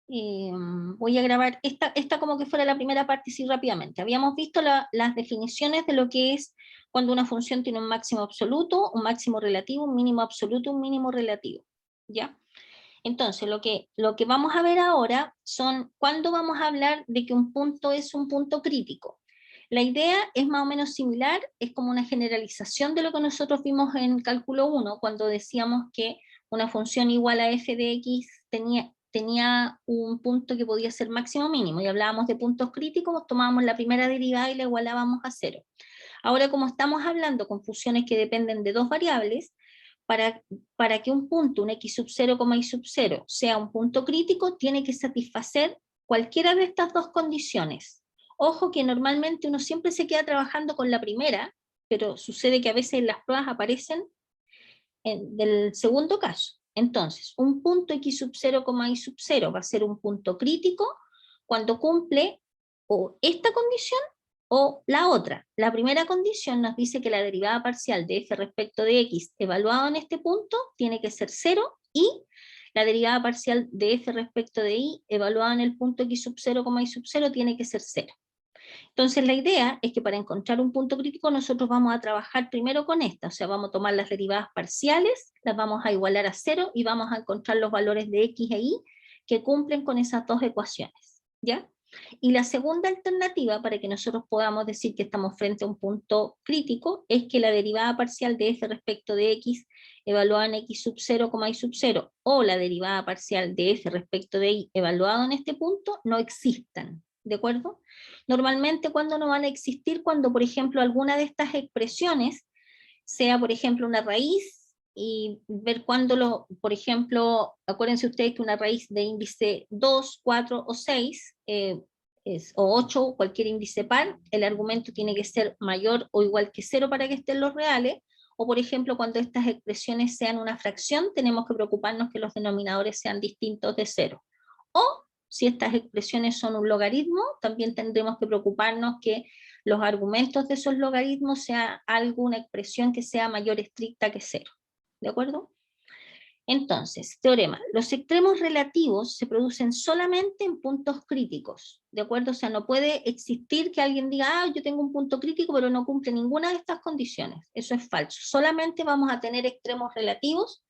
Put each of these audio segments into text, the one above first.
Voy a grabar esta como que fuera la primera parte, sí, rápidamente. Habíamos visto las definiciones de lo que es cuando una función tiene un máximo absoluto, un máximo relativo, un mínimo absoluto, un mínimo relativo, ¿ya? Entonces, lo que vamos a ver ahora son cuándo vamos a hablar de que un punto es un punto crítico. La idea es más o menos similar, es como una generalización de lo que nosotros vimos en cálculo 1, cuando decíamos que una función igual a f de x tenía un punto que podía ser máximo o mínimo, y hablábamos de puntos críticos, tomábamos la primera derivada y la igualábamos a 0. Ahora, como estamos hablando con funciones que dependen de dos variables, para que un punto, un x sub 0, y sub 0, sea un punto crítico, tiene que satisfacer cualquiera de estas dos condiciones. Ojo que normalmente uno siempre se queda trabajando con la primera, pero sucede que a veces las pruebas aparecen del segundo caso. Entonces, un punto x sub 0, y sub 0 va a ser un punto crítico cuando cumple o esta condición o la otra. La primera condición nos dice que la derivada parcial de f respecto de x evaluado en este punto tiene que ser 0 y la derivada parcial de f respecto de y evaluada en el punto x sub 0, y sub 0 tiene que ser 0. Entonces la idea es que para encontrar un punto crítico nosotros vamos a trabajar primero con esta, o sea, vamos a tomar las derivadas parciales, las vamos a igualar a 0 y vamos a encontrar los valores de x e y que cumplen con esas dos ecuaciones, ¿ya? Y la segunda alternativa para que nosotros podamos decir que estamos frente a un punto crítico es que la derivada parcial de f respecto de x evaluada en x sub 0, y sub 0 o la derivada parcial de f respecto de y evaluado en este punto no existan, ¿de acuerdo? Normalmente cuando no van a existir, cuando por ejemplo alguna de estas expresiones sea por ejemplo una raíz, y ver cuándo por ejemplo, acuérdense ustedes que una raíz de índice 2, 4 o 6, o 8, cualquier índice par, el argumento tiene que ser mayor o igual que 0 para que estén los reales, o por ejemplo cuando estas expresiones sean una fracción, tenemos que preocuparnos que los denominadores sean distintos de 0. O si estas expresiones son un logaritmo, también tendremos que preocuparnos que los argumentos de esos logaritmos sea alguna expresión que sea mayor estricta que 0. ¿De acuerdo? Entonces, teorema, los extremos relativos se producen solamente en puntos críticos, ¿de acuerdo? O sea, no puede existir que alguien diga, ah, yo tengo un punto crítico, pero no cumple ninguna de estas condiciones. Eso es falso. Solamente vamos a tener extremos relativos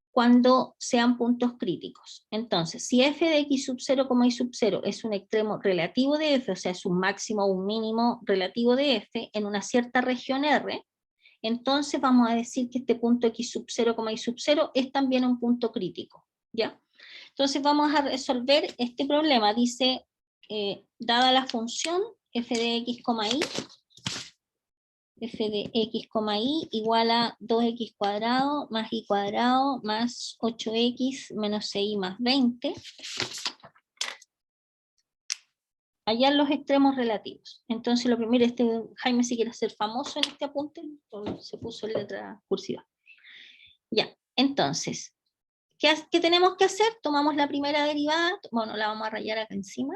cuando sean puntos críticos. Entonces, si f de x sub 0, y sub 0 es un extremo relativo de f, o sea, es un máximo o un mínimo relativo de f en una cierta región R, entonces vamos a decir que este punto x sub 0, y sub 0 es también un punto crítico, ¿ya? Entonces vamos a resolver este problema. Dice, dada la función f de x, y, f de x, y igual a 2x cuadrado más y cuadrado más 8x menos 6y más 20, hallar los extremos relativos. Entonces lo primero, Jaime si quiere ser famoso en este apunte, se puso en letra cursiva. Ya, entonces, ¿qué tenemos que hacer? Tomamos la primera derivada, bueno, la vamos a rayar acá encima,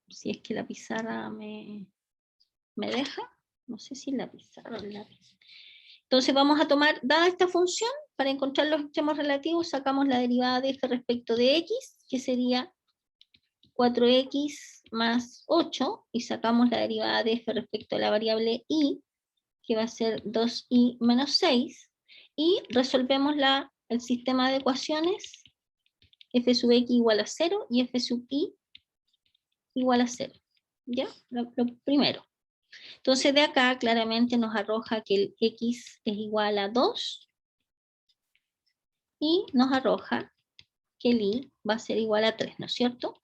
si es que la pizarra me deja, no sé si la pizarra o el lápiz. Entonces vamos a tomar, dada esta función, para encontrar los extremos relativos, sacamos la derivada de f respecto de x, que sería 4x más 8, y sacamos la derivada de f respecto a la variable y, que va a ser 2y menos 6, y resolvemos el sistema de ecuaciones, f sub x igual a 0 y f sub y igual a 0. ¿Ya? Lo primero. Entonces de acá claramente nos arroja que el x es igual a 2 y nos arroja que el y va a ser igual a 3, ¿no es cierto?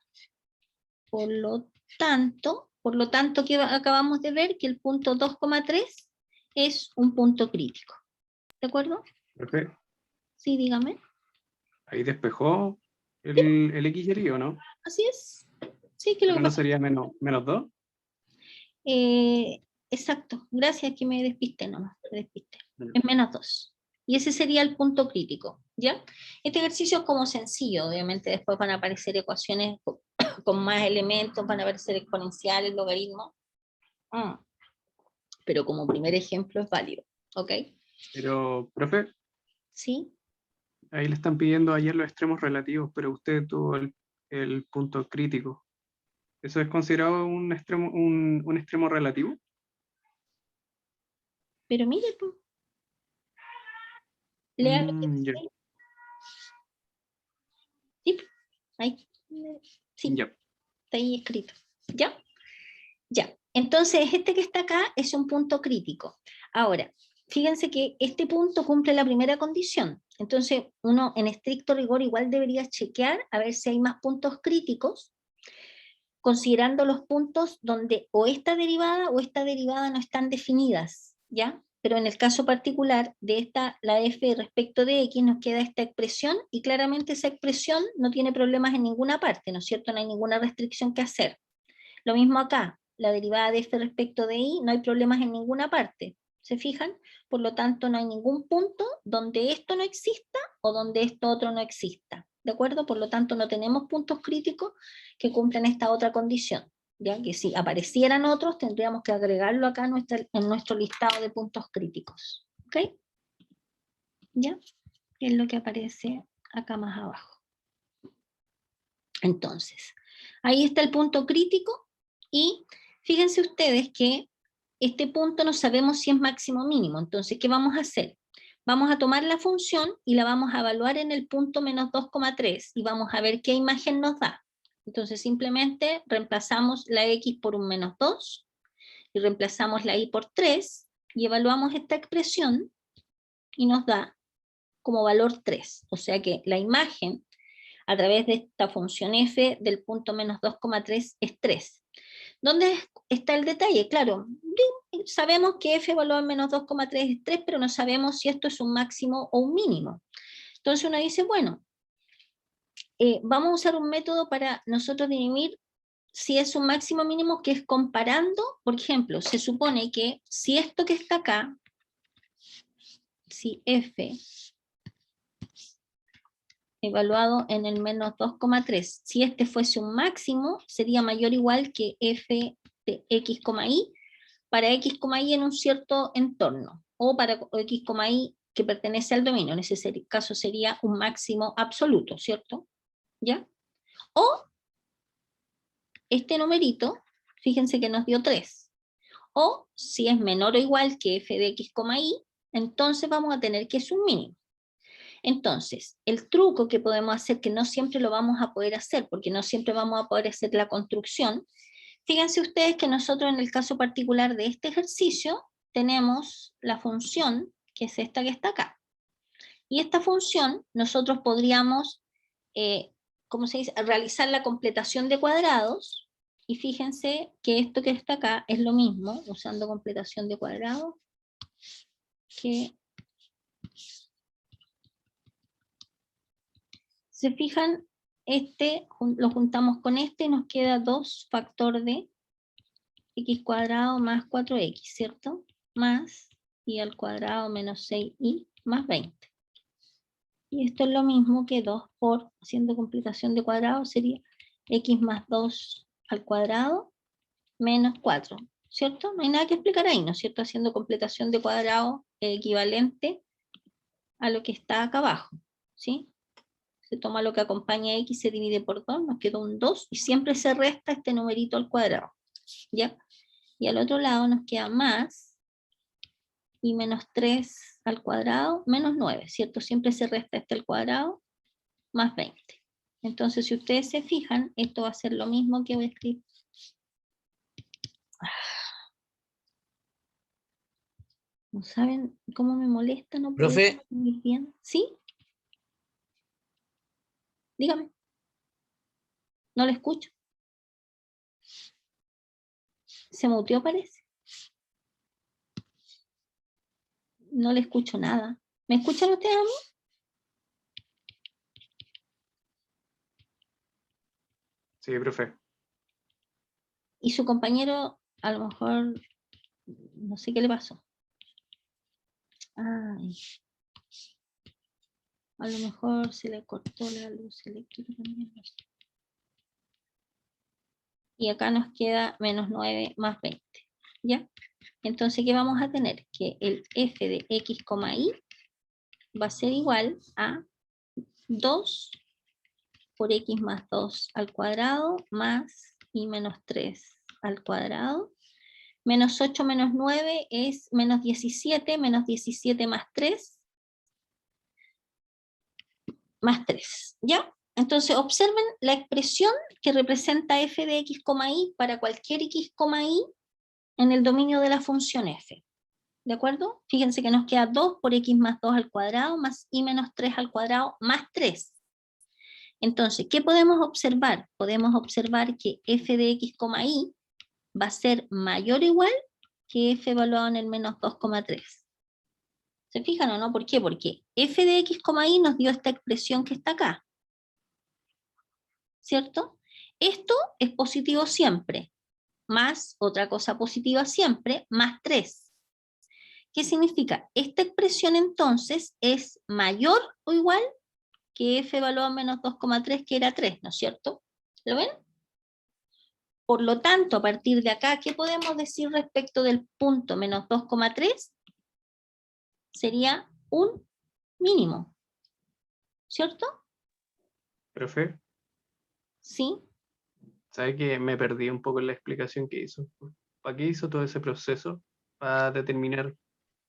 Por lo tanto que acabamos de ver que el punto 2,3 es un punto crítico. ¿De acuerdo? Perfecto. Sí, dígame. Ahí despejó ¿Sí? el x y el y, ¿o no? Así es. Sí, que lo Pero que no pasa. sería menos 2. Exacto, gracias que me despisté nomás, me despisté. Es menos 2. Y ese sería el punto crítico, ¿ya? Este ejercicio es como sencillo, obviamente después van a aparecer ecuaciones con más elementos, van a aparecer exponenciales, logaritmos. Pero como primer ejemplo es válido, ¿ok? Pero, profe, ¿Sí? Ahí le están pidiendo ayer los extremos relativos, pero usted tuvo el punto crítico. ¿Eso es considerado un extremo relativo? Pero mire, pues, lea lo que Ya, dice. Sí, ahí, sí, ya. está ahí escrito. ¿Ya? Ya. Entonces, este que está acá es un punto crítico. Ahora, fíjense que este punto cumple la primera condición. Entonces, uno en estricto rigor igual debería chequear a ver si hay más puntos críticos, considerando los puntos donde o esta derivada no están definidas, ¿ya? Pero en el caso particular de esta, la f respecto de x, nos queda esta expresión, y claramente esa expresión no tiene problemas en ninguna parte, ¿no es cierto? No hay ninguna restricción que hacer. Lo mismo acá, la derivada de f respecto de y, no hay problemas en ninguna parte, ¿se fijan? Por lo tanto, no hay ningún punto donde esto no exista o donde esto otro no exista, ¿de acuerdo? Por lo tanto, no tenemos puntos críticos que cumplen esta otra condición, ya que si aparecieran otros, tendríamos que agregarlo acá en nuestro listado de puntos críticos, ¿ok? ¿Ya? Es lo que aparece acá más abajo. Entonces, ahí está el punto crítico, y fíjense ustedes que este punto no sabemos si es máximo o mínimo. Entonces, ¿qué vamos a hacer? Vamos a tomar la función y la vamos a evaluar en el punto menos 2,3 y vamos a ver qué imagen nos da. Entonces, simplemente reemplazamos la x por un menos 2 y reemplazamos la y por 3 y evaluamos esta expresión y nos da como valor 3. O sea que la imagen a través de esta función f del punto menos 2,3 es 3. ¿Dónde está el detalle? Claro, sabemos que f evaluado en menos 2,3 es 3, pero no sabemos si esto es un máximo o un mínimo. Entonces uno dice, bueno, vamos a usar un método para nosotros dirimir si es un máximo o mínimo, que es comparando. Por ejemplo, se supone que si esto que está acá, si f evaluado en el menos 2,3, si este fuese un máximo, sería mayor o igual que f de x, y para x, y en un cierto entorno, o para x, y que pertenece al dominio. En ese caso sería un máximo absoluto, ¿cierto? ¿Ya? O este numerito, fíjense que nos dio 3. O si es menor o igual que f de x, y, entonces vamos a tener que es un mínimo. Entonces, el truco que podemos hacer, que no siempre lo vamos a poder hacer, porque no siempre vamos a poder hacer la construcción, fíjense ustedes que nosotros en el caso particular de este ejercicio tenemos la función, que es esta que está acá. Y esta función nosotros podríamos, ¿cómo se dice?, realizar la completación de cuadrados, y fíjense que esto que está acá es lo mismo, usando completación de cuadrados, que se fijan, este lo juntamos con este y nos queda 2 factor de x cuadrado más 4x, ¿cierto? Más y al cuadrado menos 6y más 20. Y esto es lo mismo que 2 por, haciendo completación de cuadrado, sería x más 2 al cuadrado menos 4, ¿cierto? No hay nada que explicar ahí, ¿no es cierto? Haciendo completación de cuadrado equivalente a lo que está acá abajo, ¿sí? Se toma lo que acompaña a x, se divide por 2, nos queda un 2, y siempre se resta este numerito al cuadrado, ¿ya? Y al otro lado nos queda más, y menos 3 al cuadrado, menos 9, ¿cierto? Siempre se resta este al cuadrado, más 20. Entonces, si ustedes se fijan, esto va a ser lo mismo que voy a escribir. ¿No saben cómo me molesta no poder Profe, escribir bien? ¿Sí? Dígame. No le escucho. Se muteó, parece. No le escucho nada. ¿Me escuchan ustedes a mí? Sí, profe. Y su compañero, a lo mejor, no sé qué le pasó. Ay, a lo mejor se le cortó la luz eléctrica también. No sé. Y acá nos queda menos 9 más 20. ¿Ya? Entonces, ¿qué vamos a tener? Que el f de x, y va a ser igual a 2 por x más 2 al cuadrado más y menos 3 al cuadrado. Menos 8 menos 9 es menos 17 más 3, más 3, ¿ya? Entonces observen la expresión que representa f de x, y para cualquier x, y en el dominio de la función f. ¿De acuerdo? Fíjense que nos queda 2 por x más 2 al cuadrado más y menos 3 al cuadrado más 3. Entonces, ¿qué podemos observar? Podemos observar que f de x, y va a ser mayor o igual que f evaluado en el menos 2,3. ¿Se fijan o no? ¿Por qué? Porque f de x, y nos dio esta expresión que está acá. ¿Cierto? Esto es positivo siempre, más otra cosa positiva siempre, más 3. ¿Qué significa? Esta expresión entonces es mayor o igual que f evaluado en menos 2,3, que era 3, ¿no es cierto? ¿Lo ven? Por lo tanto, a partir de acá, ¿qué podemos decir respecto del punto menos 2,3? Sería un mínimo, ¿cierto? Profe, Sí. ¿sabe que me perdí un poco en la explicación que hizo? ¿Para qué hizo todo ese proceso? Para determinar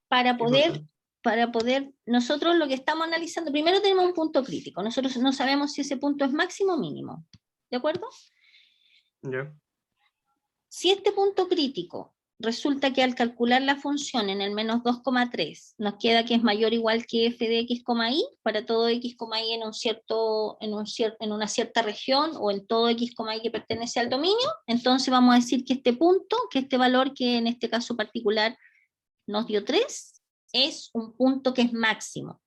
Para qué poder, nosotros lo que estamos analizando, primero tenemos un punto crítico, nosotros no sabemos si ese punto es máximo o mínimo, ¿de acuerdo? ya. Si este punto crítico resulta que al calcular la función en el menos 2,3 nos queda que es mayor o igual que f de x, y para todo x, y en una cierta región o en todo x, y que pertenece al dominio, entonces vamos a decir que este punto, que este valor que en este caso particular nos dio 3, es un punto que es máximo,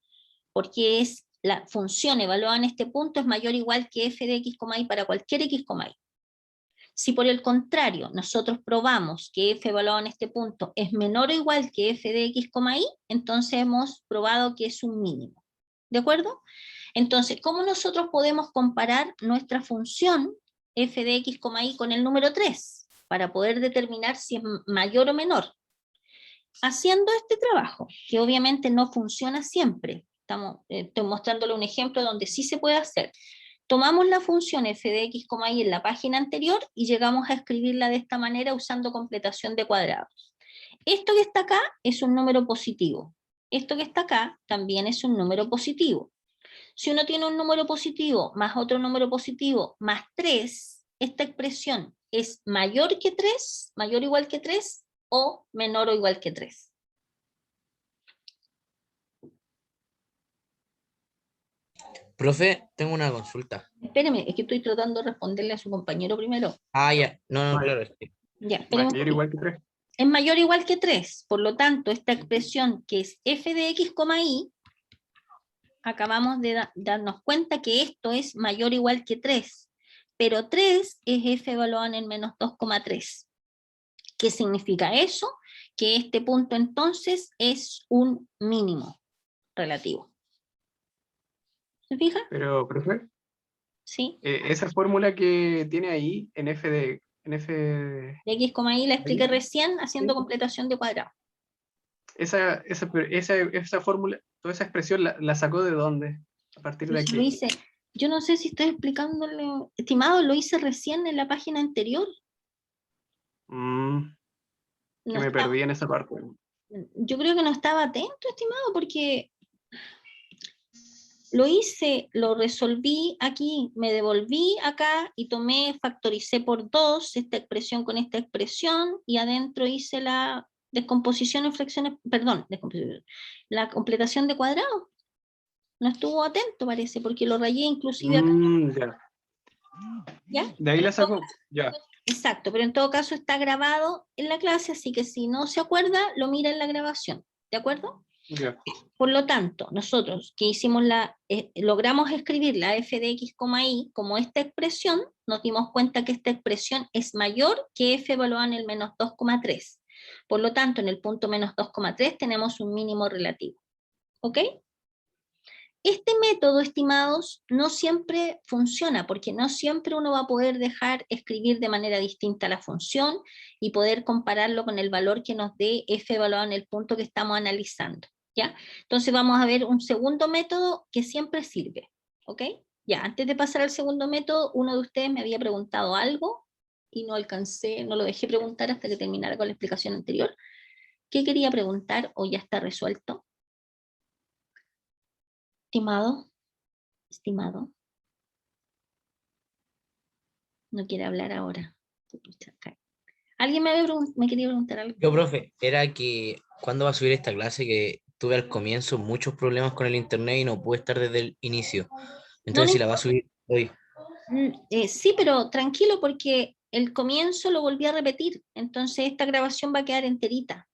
porque es la función evaluada en este punto es mayor o igual que f de x, y para cualquier x, y. Si por el contrario nosotros probamos que f evaluado en este punto es menor o igual que f de x, y, entonces hemos probado que es un mínimo. ¿De acuerdo? Entonces, ¿cómo nosotros podemos comparar nuestra función f de x, y con el número 3? Para poder determinar si es mayor o menor. Haciendo este trabajo, que obviamente no funciona siempre. Estoy mostrándole un ejemplo donde sí se puede hacer. Tomamos la función f de x, y en la página anterior y llegamos a escribirla de esta manera usando completación de cuadrados. Esto que está acá es un número positivo. Esto que está acá también es un número positivo. Si uno tiene un número positivo más otro número positivo más 3, esta expresión es mayor que 3, mayor o igual que 3 o menor o igual que 3. Profe, tengo una consulta. Espéreme, es que estoy tratando de responderle a su compañero primero. Ah, ya. No, Mayor, claro. Sí. Ya, esperemos. mayor igual que 3. Es mayor o igual que 3, por lo tanto, esta expresión que es f de x, y, acabamos de darnos cuenta que esto es mayor o igual que 3, pero 3 es f evaluado en el menos 2,3. ¿Qué significa eso? Que este punto entonces es un mínimo relativo. ¿Se fija? Pero, profe, Sí. esa fórmula que tiene ahí en f de De x, y la expliqué recién haciendo sí, completación de cuadrado. esa fórmula, toda esa expresión la sacó de dónde, a partir de Eso lo aquí. hice. Yo no sé si estoy explicándole, estimado, lo hice recién en la página anterior. Que No me está, perdí en esa parte. yo creo que no estaba atento, estimado, porque lo hice, lo resolví aquí, me devolví acá y tomé, factoricé por 2 esta expresión con esta expresión y adentro hice la descomposición en fracciones, perdón, la completación de cuadrados. No estuvo atento, parece, porque lo rayé inclusive acá. Ya. ¿Ya? De ahí la sacó. Ya. Exacto, pero en todo caso está grabado en la clase, así que si no se acuerda, lo mira en la grabación. ¿De acuerdo? Ya. Por lo tanto, nosotros que hicimos logramos escribir la f de x, y como esta expresión, nos dimos cuenta que esta expresión es mayor que f evaluada en el menos 2,3. Por lo tanto, en el punto menos 2,3 tenemos un mínimo relativo. ¿Ok? Este método, estimados, no siempre funciona, porque no siempre uno va a poder dejar escribir de manera distinta la función y poder compararlo con el valor que nos dé f evaluado en el punto que estamos analizando. ¿Ya? Entonces vamos a ver un segundo método que siempre sirve. ¿Ok? Ya, antes de pasar al segundo método, uno de ustedes me había preguntado algo y no alcancé, no lo dejé preguntar hasta que terminara con la explicación anterior. ¿Qué quería preguntar o ya está resuelto? Estimado, estimado. No quiere hablar ahora. ¿Alguien me quería preguntar algo? Yo, profe, era que ¿cuándo va a subir esta clase? Que tuve al comienzo muchos problemas con el internet y no pude estar desde el inicio. No, Entonces, si la va a subir hoy. sí, pero tranquilo porque el comienzo lo volví a repetir, entonces esta grabación va a quedar enterita.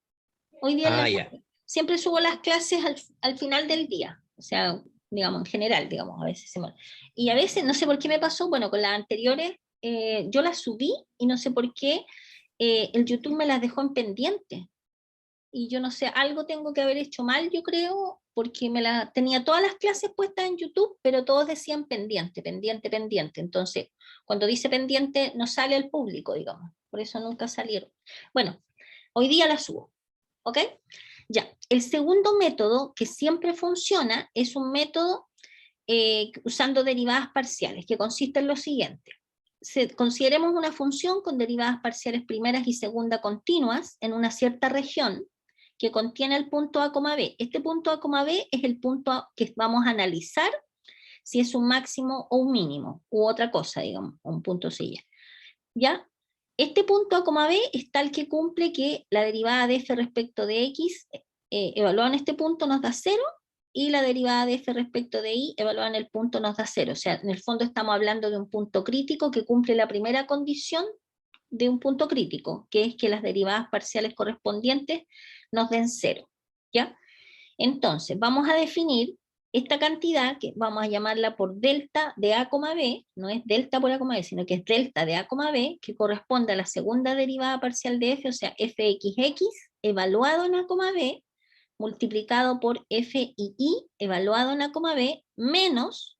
Hoy día Ah, ya. siempre subo las clases al final del día, o sea, digamos, en general, digamos, a veces y a veces, no sé por qué me pasó, bueno, con las anteriores, yo las subí y no sé por qué el YouTube me las dejó en pendiente. Y yo no sé, algo tengo que haber hecho mal, yo creo, porque tenía todas las clases puestas en YouTube, pero todos decían pendiente, pendiente, pendiente. Entonces, cuando dice pendiente, no sale al público, digamos. Por eso nunca salieron. Bueno, hoy día la subo. ¿Ok? Ya. El segundo método que siempre funciona es un método usando derivadas parciales, que consiste en lo siguiente. Consideremos una función con derivadas parciales primeras y segunda continuas en una cierta región que contiene el punto A, B. Este punto A, B es el punto que vamos a analizar si es un máximo o un mínimo, u otra cosa, digamos, un punto silla. ¿Ya? Este punto A, B es tal que cumple que la derivada de f respecto de x evaluada en este punto nos da 0 y la derivada de f respecto de y evaluada en el punto nos da 0. O sea, en el fondo estamos hablando de un punto crítico que cumple la primera condición de un punto crítico, que es que las derivadas parciales correspondientes nos den 0. ¿Ya? Entonces, vamos a definir esta cantidad, que vamos a llamarla por delta de A, B, no es delta por A, B, sino que es delta de A, B, que corresponde a la segunda derivada parcial de f, o sea, fxx, evaluado en A, B, multiplicado por f y y, evaluado en A, B, menos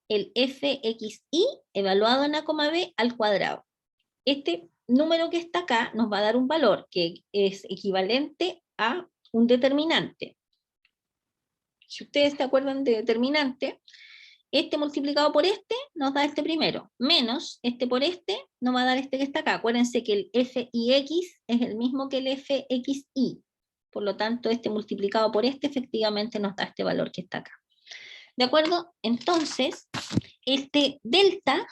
el fxy, evaluado en A, B, al cuadrado. Este número que está acá nos va a dar un valor que es equivalente a un determinante. Si ustedes se acuerdan de determinante, este multiplicado por este nos da este primero, menos este por este nos va a dar este que está acá. Acuérdense que el f(x) es el mismo que el fxy. Por lo tanto, este multiplicado por este efectivamente nos da este valor que está acá. ¿De acuerdo? Entonces, este delta,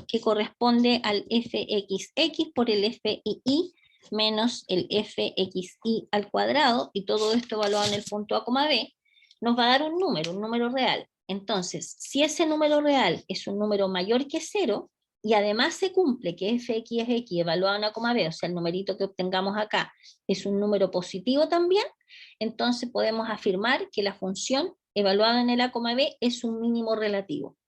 que corresponde al fxx por el fii menos el fxy al cuadrado, y todo esto evaluado en el punto A, B, nos va a dar un número real. Entonces, si ese número real es un número mayor que 0, y además se cumple que fxx evaluado en A, B, o sea, el numerito que obtengamos acá, es un número positivo también, entonces podemos afirmar que la función evaluada en el A, B es un mínimo relativo.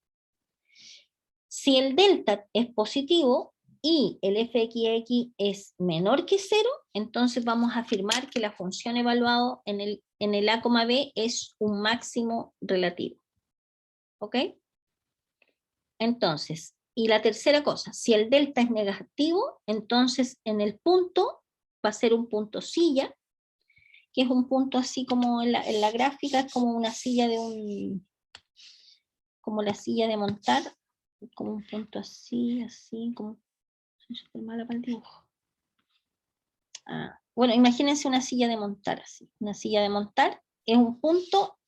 Si el delta es positivo y el fxx es menor que 0, entonces vamos a afirmar que la función evaluada en el A, B es un máximo relativo. ¿Ok? Entonces, y la tercera cosa, si el delta es negativo, entonces en el punto va a ser un punto silla, que es un punto así como en la gráfica, es como una silla como la silla de montar, como un punto así, como, soy súper mala para el dibujo. Bueno, imagínense una silla de montar así. Una silla de montar es un punto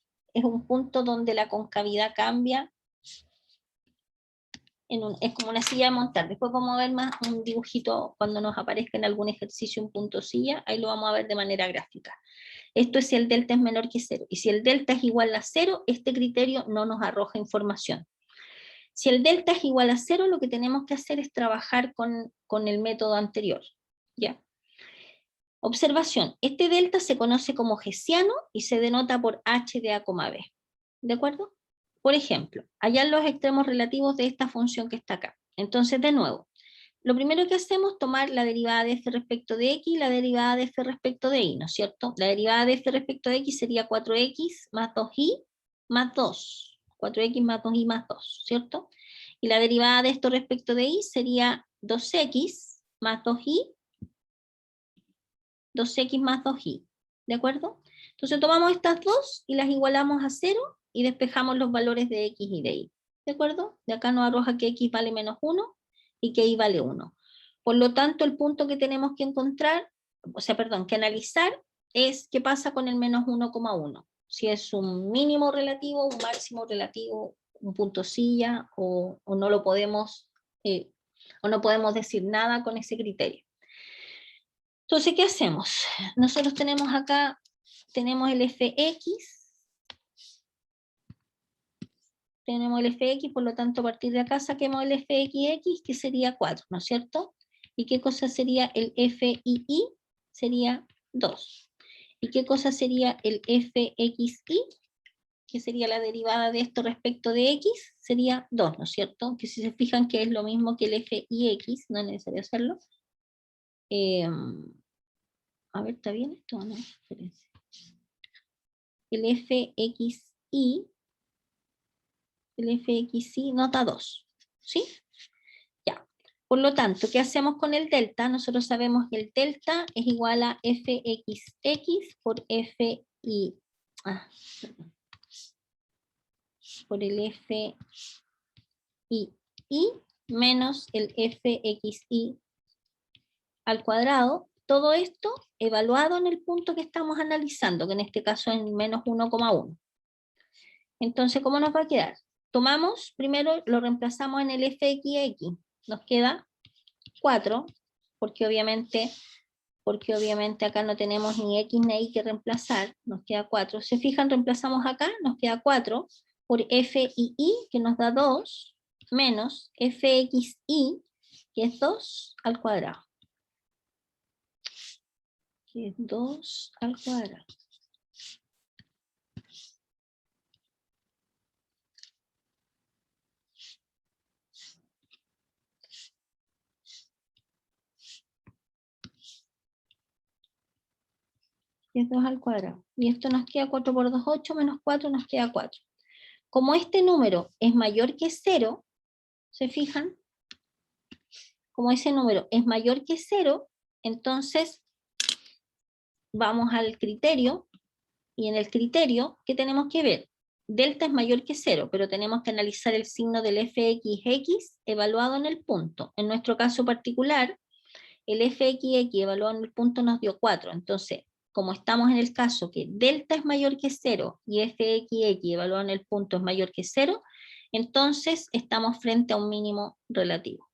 donde la concavidad cambia. Es como una silla de montar. Después vamos a ver más un dibujito cuando nos aparezca en algún ejercicio un punto silla. Ahí lo vamos a ver de manera gráfica. Esto es si el delta es menor que 0. Y si el delta es igual a 0, este criterio no nos arroja información. Si el delta es igual a 0, lo que tenemos que hacer es trabajar con el método anterior. ¿Ya? Observación, este delta se conoce como hessiano y se denota por h de A, B. ¿De acuerdo? Por ejemplo, hallar los extremos relativos de esta función que está acá. Entonces, de nuevo, lo primero que hacemos es tomar la derivada de f respecto de x y la derivada de f respecto de y, ¿no es cierto? La derivada de f respecto de x sería 4x más 2y más 2. 4x más 2y más 2, ¿cierto? Y la derivada de esto respecto de y sería 2x más 2y 2x más 2y, ¿de acuerdo? Entonces tomamos estas dos y las igualamos a 0 y despejamos los valores de x y de y. ¿De acuerdo? De acá nos arroja que x vale menos 1 y que y vale 1. Por lo tanto, el punto que tenemos que encontrar, o sea, perdón, que analizar es qué pasa con el menos 1,1. Si es un mínimo relativo, un máximo relativo, un punto silla, o no lo podemos, o no podemos decir nada con ese criterio. Entonces, ¿qué hacemos? Nosotros tenemos acá, tenemos el fx, por lo tanto, a partir de acá saquemos el fxx, que sería 4, ¿no es cierto? ¿Y qué cosa sería el fii? Sería 2. ¿Y qué cosa sería el fxi? Que sería la derivada de esto respecto de x, sería 2, ¿no es cierto? Que si se fijan que es lo mismo que el fix, no es necesario hacerlo. A ver, ¿está bien esto o no? Espérense. El fxi nos da 2, ¿sí? Ya. Por lo tanto, ¿qué hacemos con el delta? Nosotros sabemos que el delta es igual a fxx por fi. Perdón. Por el fii menos el fxi al cuadrado. Todo esto evaluado en el punto que estamos analizando, que en este caso es menos 1,1. Entonces, ¿cómo nos va a quedar? Tomamos, primero lo reemplazamos en el fxx, nos queda 4, porque obviamente acá no tenemos ni x ni y que reemplazar, nos queda 4. ¿Se fijan? Reemplazamos acá, nos queda 4 por fii, que nos da 2, menos fxi, que es 2 al cuadrado. Que es 2 al cuadrado. Que es 2 al cuadrado. Y esto nos queda 4 por 2, 8, menos 4 nos queda 4. Como este número es mayor que 0, ¿se fijan? Como ese número es mayor que 0, entonces vamos al criterio, y en el criterio, ¿qué tenemos que ver? Delta es mayor que 0, pero tenemos que analizar el signo del fxx evaluado en el punto. En nuestro caso particular, el fxx evaluado en el punto nos dio 4. Entonces, como estamos en el caso que delta es mayor que 0 y fxx evaluado en el punto es mayor que 0, entonces estamos frente a un mínimo relativo.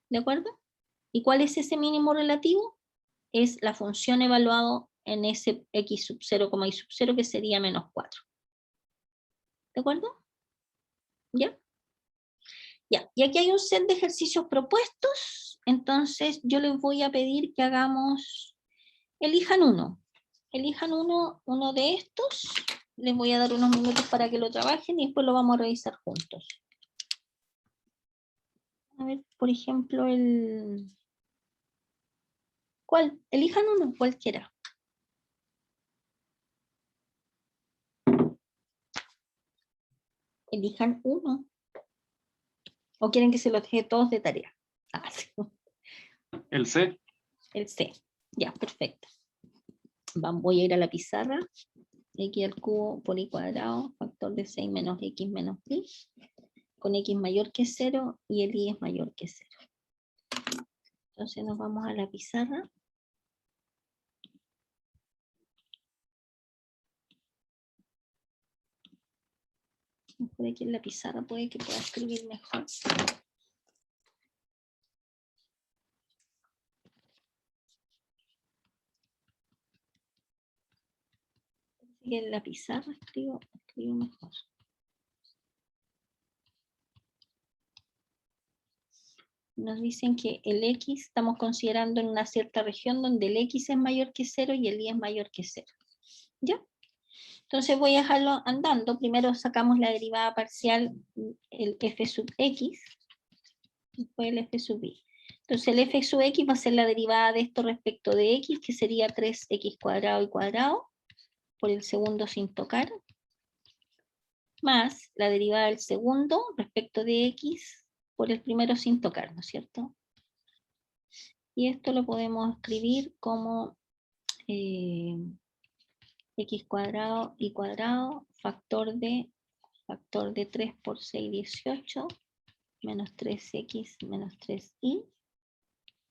¿De acuerdo? ¿Y cuál es ese mínimo relativo? Es la función evaluado en ese x sub 0, y sub 0, que sería menos 4. ¿De acuerdo? ¿Ya? Ya, y aquí hay un set de ejercicios propuestos, entonces yo les voy a pedir que hagamos, elijan uno uno de estos, les voy a dar unos minutos para que lo trabajen y después lo vamos a revisar juntos. A ver, por ejemplo, ¿cuál? Elijan uno, cualquiera. Elijan uno. ¿O quieren que se los deje todos de tarea? Ah, sí. El C. El C. Ya, perfecto. Voy a ir a la pizarra. X al cubo por y cuadrado, factor de 6 menos x menos y, con x mayor que 0 y el y es mayor que 0. Entonces nos vamos a la pizarra. Por aquí en la pizarra puede que pueda escribir mejor. Y en la pizarra escribo mejor. Nos dicen que el x estamos considerando en una cierta región donde el x es mayor que 0 y el y es mayor que 0. ¿Ya? Entonces voy a dejarlo andando. Primero sacamos la derivada parcial, el f sub x, después el f sub y. Entonces el f sub x va a ser la derivada de esto respecto de x, que sería 3x cuadrado y cuadrado, por el segundo sin tocar, más la derivada del segundo respecto de x por el primero sin tocar, ¿no es cierto? Y esto lo podemos escribir como x cuadrado y cuadrado, factor de Factor de 3 por 6, 18, menos 3x menos 3y,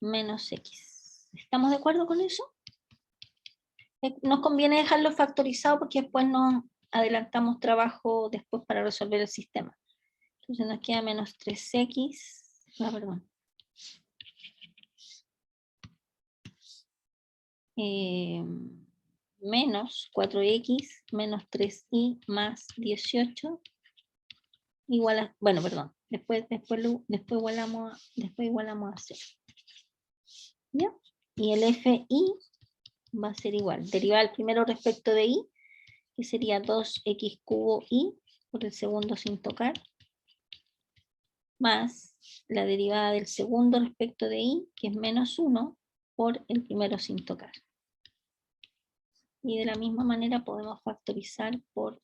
menos x. ¿Estamos de acuerdo con eso? Nos conviene dejarlo factorizado porque después nos adelantamos trabajo después para resolver el sistema. Entonces nos queda menos 3x, perdón. Menos 4x menos 3y más 18 igual a, bueno, perdón, después igualamos a 0. ¿Ya? Y el fi va a ser igual. Derivar primero respecto de y, que sería 2x cubo y por el segundo sin tocar, más la derivada del segundo respecto de y, que es menos 1, por el primero sin tocar. Y de la misma manera podemos factorizar por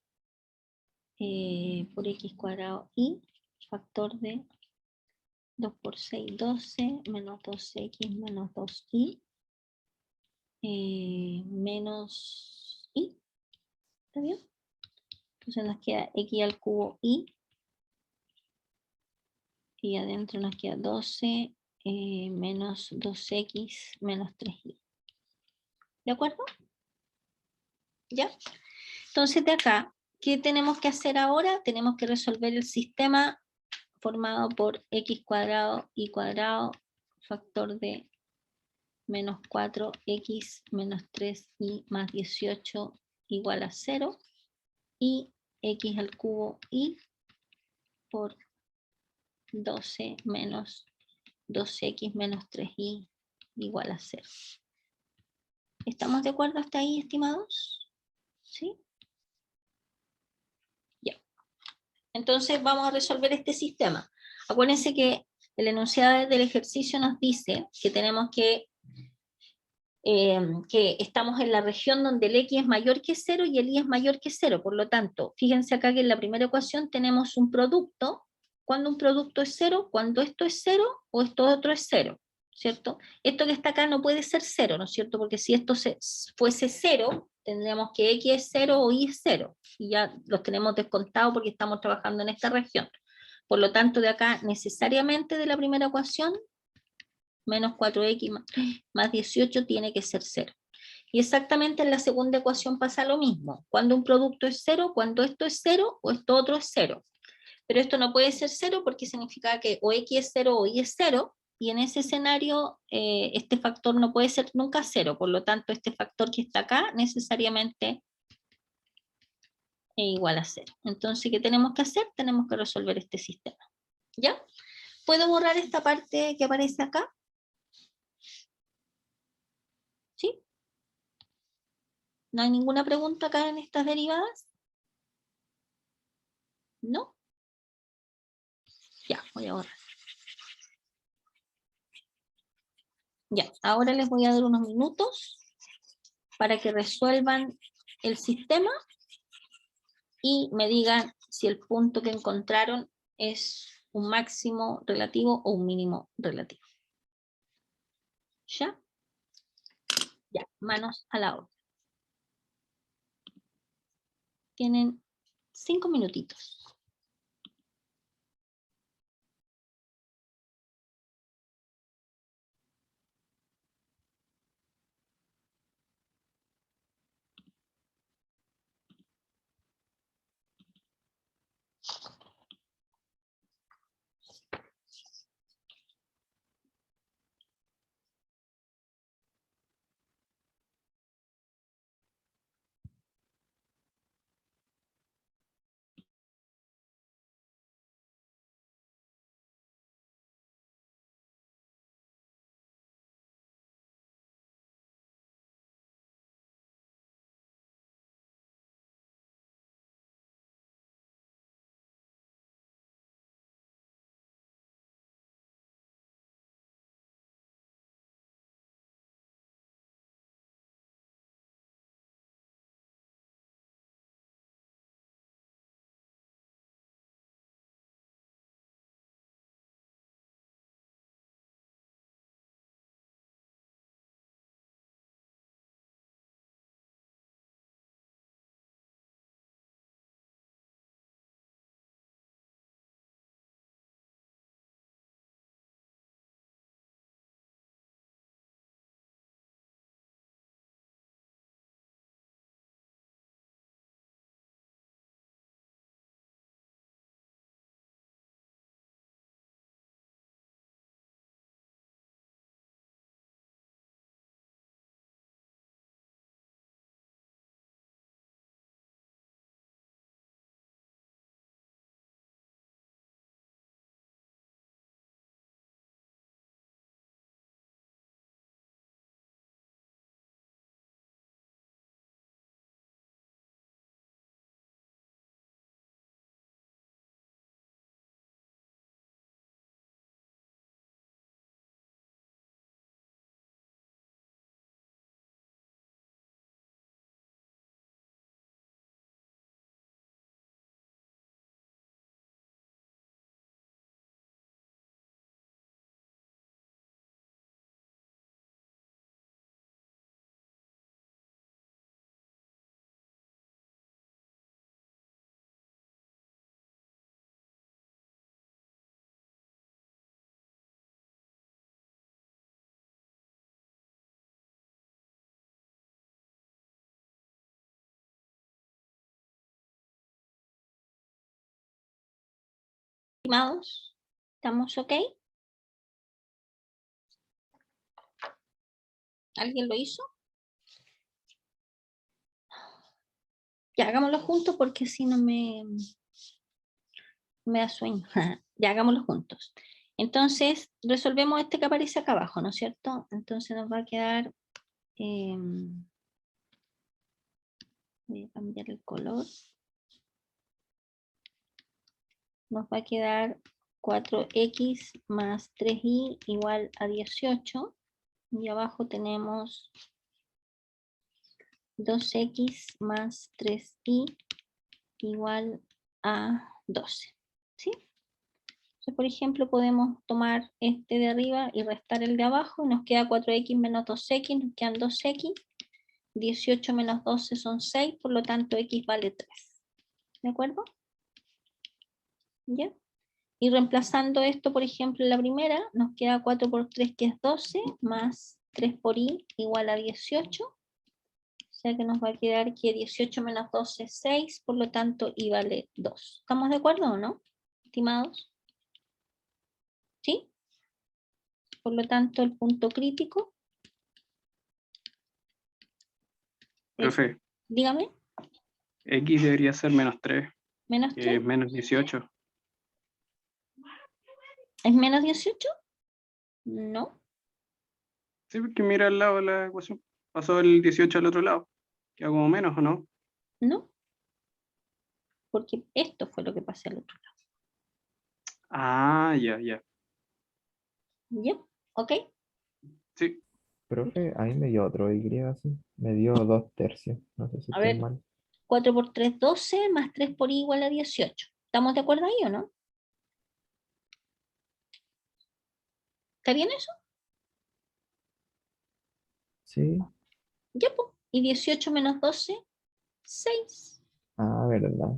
x cuadrado y factor de 2 por 6, 12, menos 2x menos 2y, menos y. ¿Está bien? Entonces nos queda x al cubo y adentro nos queda 12 menos 2x menos 3y. ¿De acuerdo? ¿Ya? Entonces de acá, ¿qué tenemos que hacer ahora? Tenemos que resolver el sistema formado por x cuadrado y cuadrado, factor de menos 4x menos 3y más 18 igual a 0, y x al cubo y por 12 menos 2x menos 3y igual a 0. ¿Estamos de acuerdo hasta ahí, estimados? ¿Sí? Ya. Entonces vamos a resolver este sistema. Acuérdense que el enunciado del ejercicio nos dice que tenemos que estamos en la región donde el x es mayor que 0 y el y es mayor que 0. Por lo tanto, fíjense acá que en la primera ecuación tenemos un producto. Cuando un producto es 0, cuando esto es 0 o esto otro es 0, ¿cierto? Esto que está acá no puede ser 0, ¿no es cierto? Porque si esto fuese 0, tendríamos que x es 0 o y es 0. Y ya los tenemos descontados porque estamos trabajando en esta región. Por lo tanto, de acá necesariamente de la primera ecuación, menos 4x más 18 tiene que ser 0. Y exactamente en la segunda ecuación pasa lo mismo. Cuando un producto es 0, cuando esto es 0 o esto otro es 0. Pero esto no puede ser 0 porque significa que o x es 0 o y es 0, y en ese escenario este factor no puede ser nunca 0. Por lo tanto, este factor que está acá necesariamente es igual a 0. Entonces, ¿qué tenemos que hacer? Tenemos que resolver este sistema. ¿Ya? ¿Puedo borrar esta parte que aparece acá? ¿Sí? ¿No hay ninguna pregunta acá en estas derivadas? ¿No? Ya, voy a borrar. Ya, ahora les voy a dar unos minutos para que resuelvan el sistema y me digan si el punto que encontraron es un máximo relativo o un mínimo relativo. ¿Ya? Ya, manos a la obra. Tienen 5 minutitos. Estimados, ¿estamos ok? ¿Alguien lo hizo? Ya, hagámoslo juntos porque si no me da sueño. Ya, hagámoslo juntos. Entonces, resolvemos este que aparece acá abajo, ¿no es cierto? Entonces nos va a quedar... voy a cambiar el color. Nos va a quedar 4x más 3y igual a 18. Y abajo tenemos 2x más 3y igual a 12. ¿Sí? Entonces, por ejemplo, podemos tomar este de arriba y restar el de abajo. Y nos queda 4x menos 2x, nos quedan 2x. 18 menos 12 son 6, por lo tanto x vale 3. ¿De acuerdo? ¿Ya? Y reemplazando esto, por ejemplo, en la primera, nos queda 4 por 3, que es 12, más 3 por y igual a 18. O sea que nos va a quedar que 18 menos 12 es 6, por lo tanto y vale 2. ¿Estamos de acuerdo o no, estimados? ¿Sí? Por lo tanto, el punto crítico es, Profe, dígame, x debería ser menos 3, menos que 3. es menos 18. ¿Es menos 18? No, Sí, porque mira al lado de la ecuación. Pasó el 18 al otro lado. Queda como menos, ¿o no? no, porque esto fue lo que pasé al otro lado. Ah, ya, ya. ¿Ya? ¿Ok? Sí, Profe, a mí me dio otro Y así. Me dio 2/3. No sé si A estoy ver, mal. 4 por 3, 12, más 3 por y igual a 18. ¿Estamos de acuerdo ahí o no? ¿Está bien eso? Sí. Ya, pues. Y 18 menos 12, 6. Ah, verdad.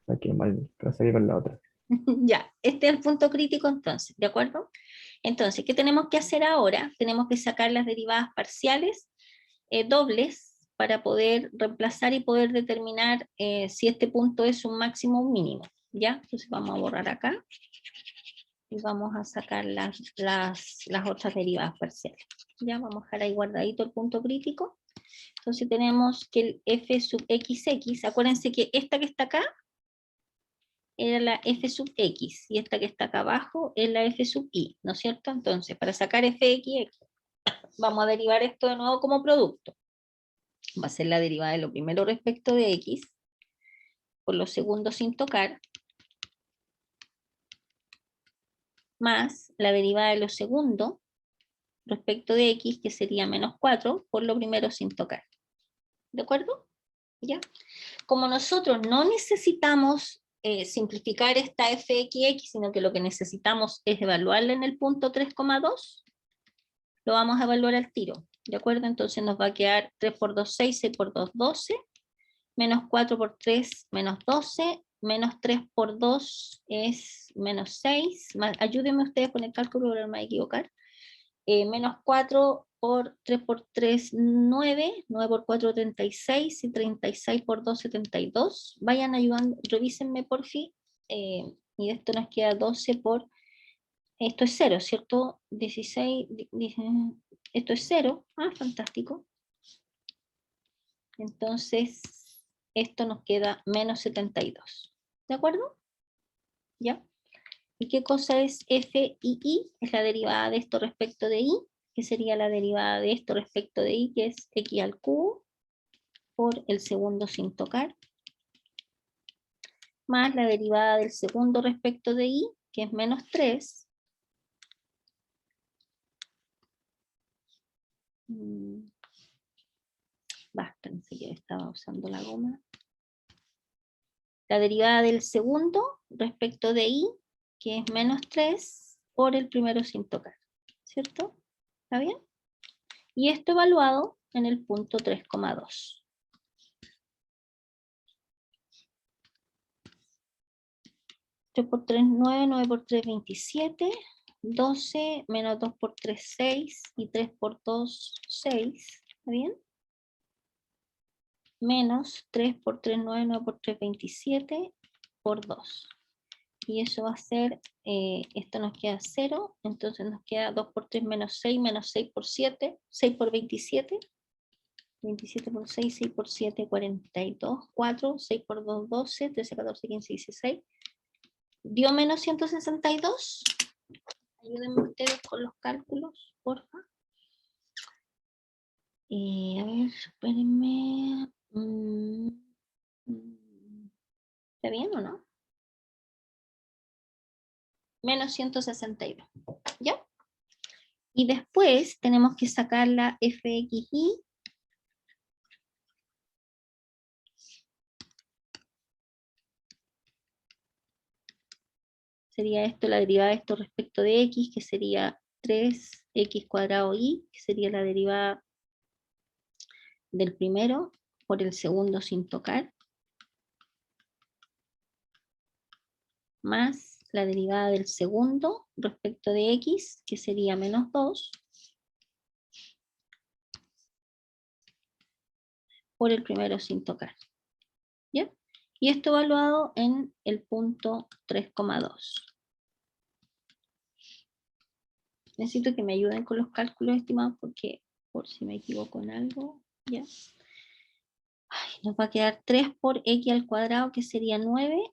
Saqué mal. Pero saqué con la otra. Ya, este es el punto crítico entonces, ¿de acuerdo? Entonces, ¿qué tenemos que hacer ahora? Tenemos que sacar las derivadas parciales dobles para poder reemplazar y poder determinar si este punto es un máximo o un mínimo, ¿ya? Entonces vamos a borrar acá y vamos a sacar las otras derivadas parciales. Ya, vamos a dejar ahí guardadito el punto crítico. Entonces tenemos que el f sub xx, acuérdense que esta que está acá era la f sub x, y esta que está acá abajo es la f sub y, ¿no es cierto? Entonces, para sacar fx, vamos a derivar esto de nuevo como producto. Va a ser la derivada de lo primero respecto de x, por lo segundo sin tocar, más la derivada de lo segundo respecto de x, que sería menos 4, por lo primero sin tocar. ¿De acuerdo? ¿Ya? Como nosotros no necesitamos simplificar esta fx, sino que lo que necesitamos es evaluarla en el punto 3,2, lo vamos a evaluar al tiro. ¿De acuerdo? Entonces nos va a quedar 3 por 2, 6, 6 por 2, 12, menos 4 por 3, menos 12, menos 3 por 2 es menos 6, ayúdenme ustedes con el cálculo, no me voy a equivocar. Menos 4 por 3 por 3, 9, 9 por 4, 36, y 36 por 2, 72. Vayan ayudando, revísenme por fin. Y esto nos queda 12 por, esto es 0, ¿cierto? 16, esto es 0, fantástico. Entonces, esto nos queda menos 72. ¿De acuerdo? ¿Ya? ¿Y qué cosa es f y i? Es la derivada de esto respecto de i, que sería la derivada de esto respecto de i, que es x al cubo, por el segundo sin tocar, más la derivada del segundo respecto de i, que es menos 3, basta, no sé, que estaba usando la goma. La derivada del segundo respecto de i, que es menos 3, por el primero sin tocar, ¿cierto? ¿Está bien? Y esto evaluado en el punto 3,2. 3 por 3, 9, 9 por 3, 27, 12, menos 2 por 3, 6, y 3 por 2, 6, ¿está bien? Menos 3 por 3, 9, 9 por 3, 27, por 2. Y eso va a ser, esto nos queda 0, entonces nos queda 2 por 3 menos 6 por 7, 6 por 27. 27 por 6, 6 por 7, 42, 4, 6 por 2, 12, 13, 14, 15, 16. ¿Dio menos 162? Ayúdenme ustedes con los cálculos, porfa. A ver, espérenme. ¿Está bien o no? Menos 162. ¿Ya? Y después tenemos que sacar la FXY. Sería esto, la derivada de esto respecto de x, que sería 3x cuadrado y, que sería la derivada del primero por el segundo sin tocar, más la derivada del segundo respecto de x, que sería menos 2, por el primero sin tocar. ¿Ya? Y esto evaluado en el punto 3,2. Necesito que me ayuden con los cálculos, estimados, porque por si me equivoco en algo, ¿ya? Ay, nos va a quedar 3 por x al cuadrado, que sería 9,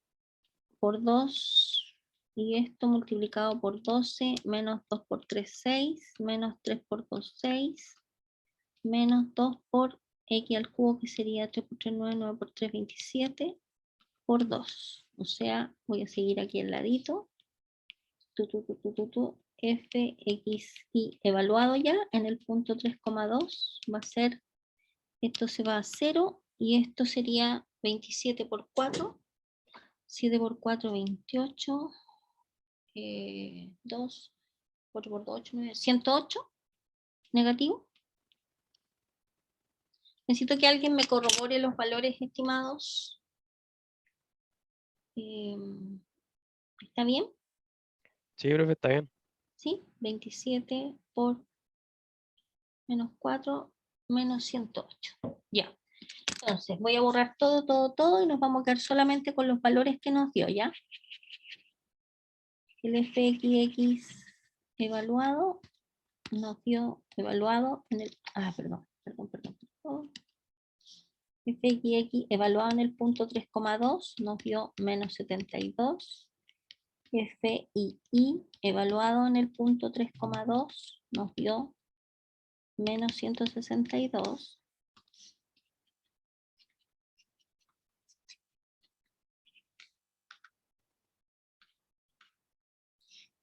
por 2, y esto multiplicado por 12, menos 2 por 3, 6, menos 3 por 2, 6, menos 2 por x al cubo, que sería 3 por 3, 9, 9 por 3, 27, por 2. O sea, voy a seguir aquí al ladito. FXY evaluado ya en el punto 3,2 va a ser, esto se va a 0 y esto sería 27 por 4, 7 por 4, 28, 2, 4 por 2, 8, 9, 108, negativo. Necesito que alguien me corrobore los valores estimados. ¿Está bien? Sí, profe, está bien. ¿Sí? 27 por menos 4, menos 108. Ya. Entonces, voy a borrar todo y nos vamos a quedar solamente con los valores que nos dio, ¿ya? El FXX evaluado nos dio evaluado en el... perdón. FXX evaluado en el punto 3,2 nos dio menos 72. FII evaluado en el punto 3,2 nos dio menos 162.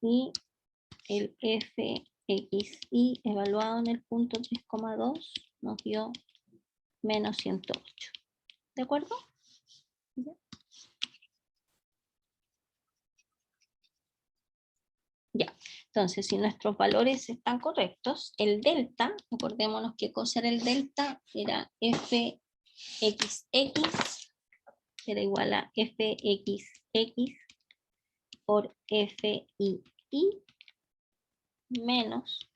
Y el FXI evaluado en el punto 3,2 nos dio menos 108. ¿De acuerdo? ¿Ya? Ya, entonces si nuestros valores están correctos, el delta, acordémonos qué cosa era el delta, era FXX, era igual a FXX por FII menos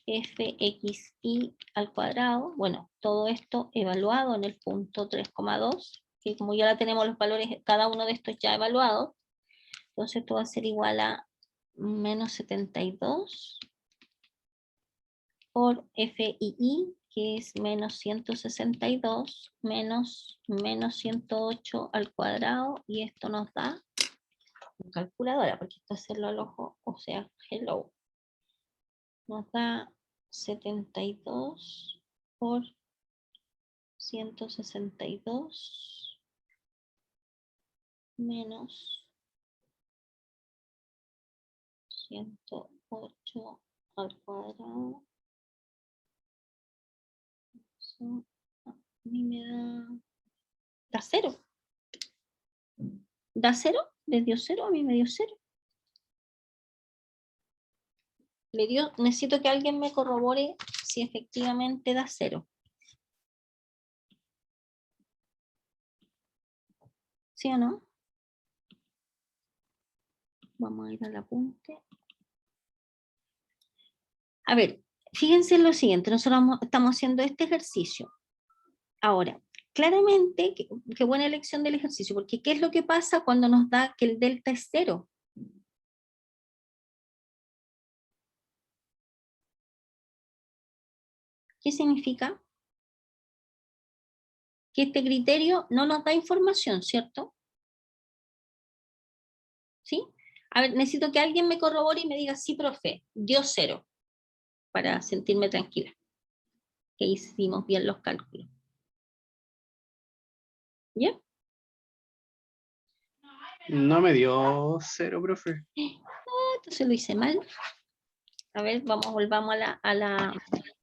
FXI al cuadrado, bueno, todo esto evaluado en el punto 3,2, que como ya tenemos los valores, cada uno de estos ya evaluados, entonces esto va a ser igual a menos 72 por FII, que es menos 162, menos 108 al cuadrado, y esto nos da, calculadora, porque esto hacerlo al ojo, o sea, hello, nos da 72 por 162 menos 108 al cuadrado. Eso a mí me da 0. ¿Da 0? ¿Les dio 0? A mí me dio 0. Necesito que alguien me corrobore si efectivamente da 0. ¿Sí o no? Vamos a ir al apunte. A ver, fíjense en lo siguiente, nosotros estamos haciendo este ejercicio. Ahora, claramente, qué buena elección del ejercicio, porque ¿qué es lo que pasa cuando nos da que el delta es 0? ¿Qué significa? Que este criterio no nos da información, ¿cierto? ¿Sí? A ver, necesito que alguien me corrobore y me diga, sí, profe, dio 0, para sentirme tranquila, que hicimos bien los cálculos. ¿Ya? No me dio 0, profe. Entonces lo hice mal. A ver, volvamos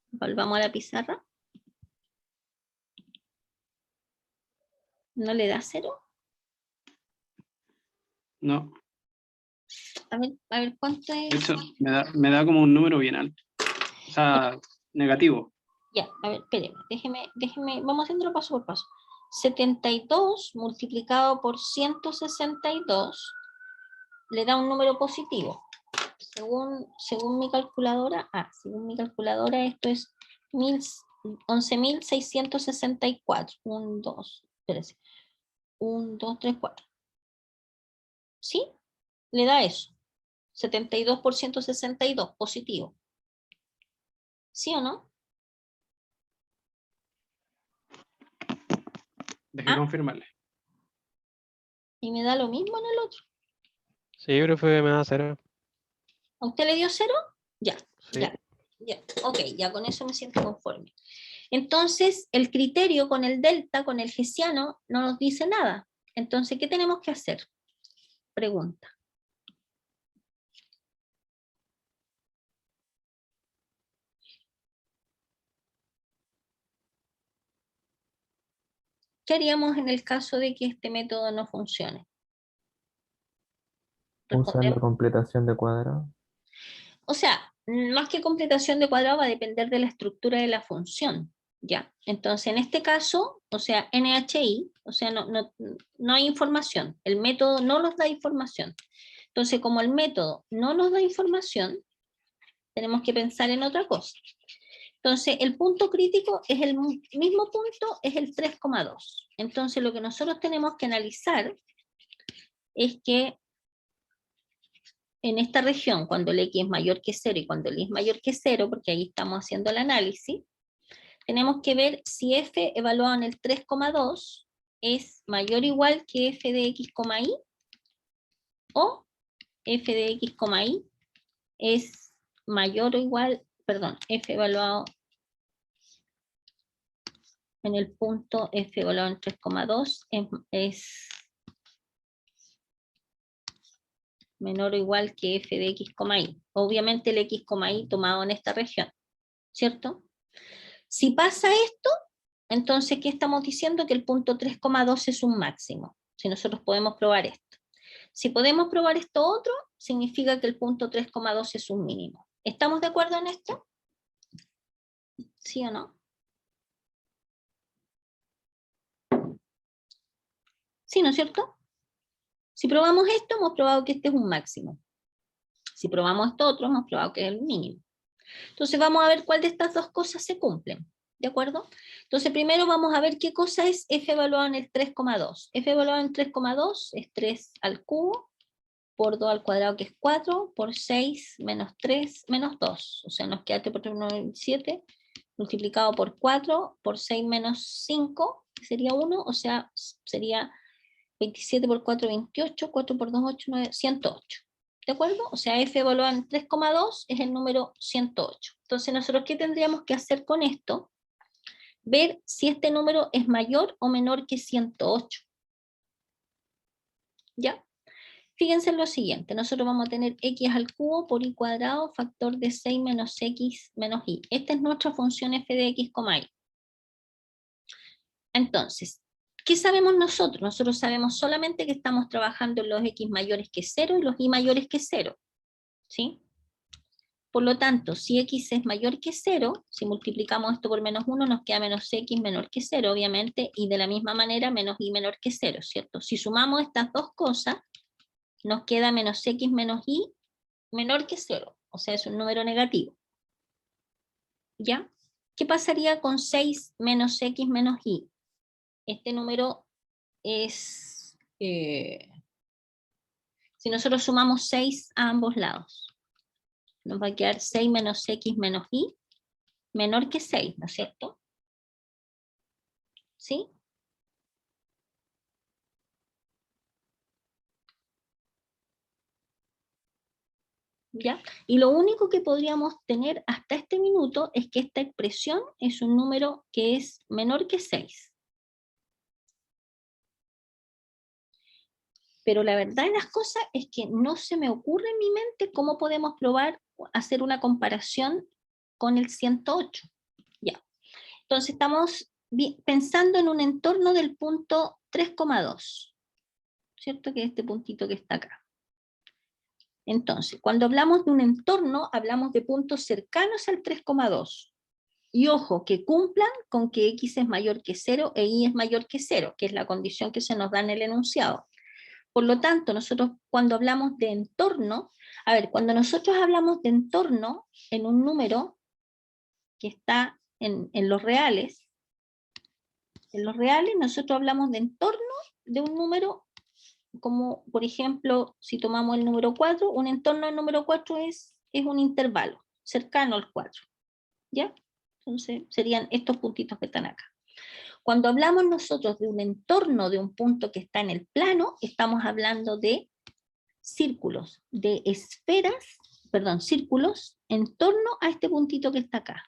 volvamos a la pizarra. ¿No le da 0? No. A ver, ¿cuánto es? De hecho, me da como un número bien alto. O sea, negativo. Ya, a ver, espérenme, déjeme, vamos haciéndolo paso por paso. 72 multiplicado por 162 le da un número positivo. Según mi calculadora, según mi calculadora esto es 11.664. 1, 2, espérense. 1, 2, 3, 4. ¿Sí? Le da eso. 72 por 162, positivo. ¿Sí o no? Dejé confirmarle. Y me da lo mismo en el otro. Sí, profe, me da 0. ¿A usted le dio 0? Ya, Sí. ya. Ok, ya con eso me siento conforme. Entonces, el criterio con el delta, con el hessiano, no nos dice nada. Entonces, ¿qué tenemos que hacer? Pregunta. ¿Qué haríamos en el caso de que este método no funcione? Usar la Respondemos. completación de cuadrado. O sea, más que completación de cuadrado va a depender de la estructura de la función, ¿ya? Entonces, en este caso, o sea, NHI, o sea, no hay información, el método no nos da información. Entonces, como el método no nos da información, tenemos que pensar en otra cosa. Entonces, el punto crítico es el mismo punto, es el 3,2. Entonces, lo que nosotros tenemos que analizar es que en esta región, cuando el X es mayor que 0 y cuando el Y es mayor que 0, porque ahí estamos haciendo el análisis, tenemos que ver si f evaluado en el 3,2 es mayor o igual que f de x, y, o f de x, y es mayor o igual, perdón, f evaluado en el punto f evaluado en 3,2 es menor o igual que f de x, y. Obviamente el x, y tomado en esta región, ¿cierto? Si pasa esto, entonces, ¿qué estamos diciendo? Que el punto 3,2 es un máximo. Si nosotros podemos probar esto. Si podemos probar esto otro, significa que el punto 3,2 es un mínimo. ¿Estamos de acuerdo en esto? ¿Sí o no? ¿Sí, no es cierto? Si probamos esto, hemos probado que este es un máximo. Si probamos esto otro, hemos probado que es el mínimo. Entonces vamos a ver cuál de estas dos cosas se cumplen. ¿De acuerdo? Entonces primero vamos a ver qué cosa es f evaluado en el 3,2. F evaluado en 3,2 es 3 al cubo por 2 al cuadrado, que es 4, por 6 menos 3 menos 2. O sea, nos queda 3 por 3, 7, multiplicado por 4, por 6 menos 5, que sería 1, o sea, sería 27 por 4, 28, 4 por 2, 8, 9, 108. ¿De acuerdo? O sea, f evaluado en 3,2 es el número 108. Entonces, nosotros, ¿qué tendríamos que hacer con esto? Ver si este número es mayor o menor que 108. ¿Ya? Fíjense en lo siguiente, nosotros vamos a tener x al cubo por y cuadrado, factor de 6 menos x menos y. Esta es nuestra función f de x, y. Entonces, ¿qué sabemos nosotros? Nosotros sabemos solamente que estamos trabajando en los x mayores que 0 y los y mayores que 0. ¿Sí? Por lo tanto, si x es mayor que 0, si multiplicamos esto por menos 1, nos queda menos x menor que 0, obviamente, y de la misma manera menos y menor que 0, ¿cierto? Si sumamos estas dos cosas, nos queda menos x menos y menor que 0, o sea, es un número negativo. ¿Ya? ¿Qué pasaría con 6 menos x menos y? Este número es, si nosotros sumamos 6 a ambos lados, nos va a quedar 6 menos x menos y menor que 6, ¿no es cierto? ¿Sí? ¿Ya? Y lo único que podríamos tener hasta este minuto es que esta expresión es un número que es menor que 6. Pero la verdad de las cosas es que no se me ocurre en mi mente cómo podemos probar hacer una comparación con el 108. Ya. Entonces estamos pensando en un entorno del punto 3,2, ¿cierto? Que es este puntito que está acá. Entonces, cuando hablamos de un entorno, hablamos de puntos cercanos al 3,2. Y ojo, que cumplan con que x es mayor que 0 e y es mayor que 0, que es la condición que se nos da en el enunciado. Por lo tanto, nosotros cuando hablamos de entorno, a ver, cuando nosotros hablamos de entorno en un número que está en los reales nosotros hablamos de entorno de un número como, por ejemplo, si tomamos el número 4, un entorno del número 4 es un intervalo cercano al 4, ¿ya? Entonces serían estos puntitos que están acá. Cuando hablamos nosotros de un entorno de un punto que está en el plano, estamos hablando de círculos, de esferas, perdón, círculos en torno a este puntito que está acá.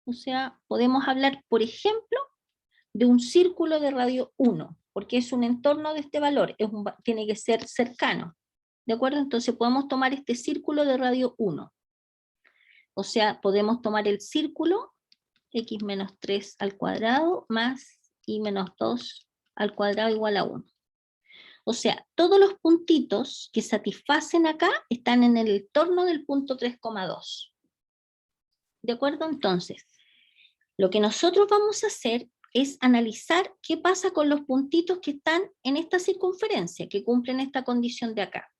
O sea, podemos hablar, por ejemplo, de un círculo de radio 1, porque es un entorno de este valor, tiene que ser cercano. ¿De acuerdo? Entonces podemos tomar este círculo de radio 1. O sea, podemos tomar el círculo x menos 3 al cuadrado más y menos 2 al cuadrado igual a 1. O sea, todos los puntitos que satisfacen acá están en el entorno del punto 3,2. ¿De acuerdo? Entonces, lo que nosotros vamos a hacer es analizar qué pasa con los puntitos que están en esta circunferencia, que cumplen esta condición de acá.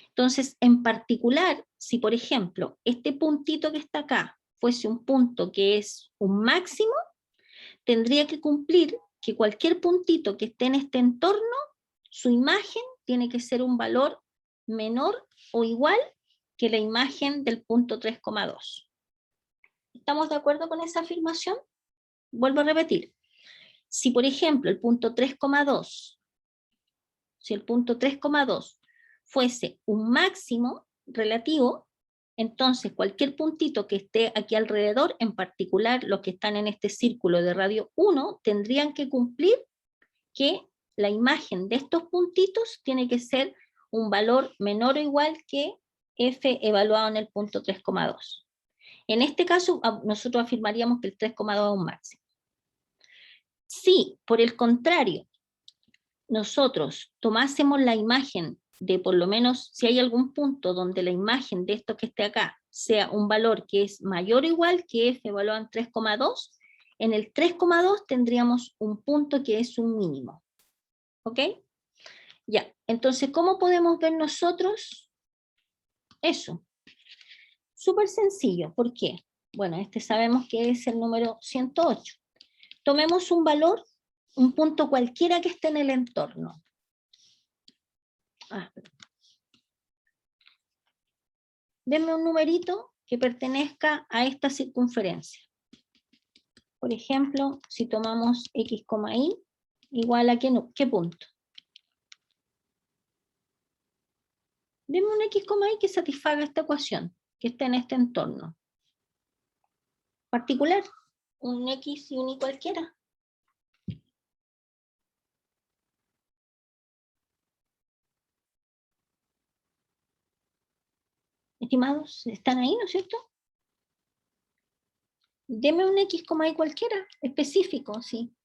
Entonces, en particular, si por ejemplo, este puntito que está acá fuese un punto que es un máximo, tendría que cumplir que cualquier puntito que esté en este entorno, su imagen tiene que ser un valor menor o igual que la imagen del punto 3,2. ¿Estamos de acuerdo con esa afirmación? Vuelvo a repetir. Si por ejemplo el punto 3,2, si el punto 3,2 fuese un máximo relativo, entonces cualquier puntito que esté aquí alrededor, en particular los que están en este círculo de radio 1, tendrían que cumplir que la imagen de estos puntitos tiene que ser un valor menor o igual que f evaluado en el punto 3,2. En este caso, nosotros afirmaríamos que el 3,2 es un máximo. Si, por el contrario, nosotros tomásemos la imagen de por lo menos, si hay algún punto donde la imagen de esto que esté acá sea un valor que es mayor o igual que f evaluado en 3,2, en el 3,2 tendríamos un punto que es un mínimo. ¿Ok? Ya, entonces, ¿cómo podemos ver nosotros eso? Súper sencillo, ¿por qué? Bueno, este sabemos que es el número 108. Tomemos un valor, un punto cualquiera que esté en el entorno. Denme un numerito que pertenezca a esta circunferencia. Por ejemplo, si tomamos x, y, igual a ¿qué punto? Denme un x, y que satisfaga esta ecuación, que esté en este entorno. Particular, un x y un y cualquiera. Estimados, ¿están ahí, no es cierto? Deme un x, y cualquiera, específico, sí.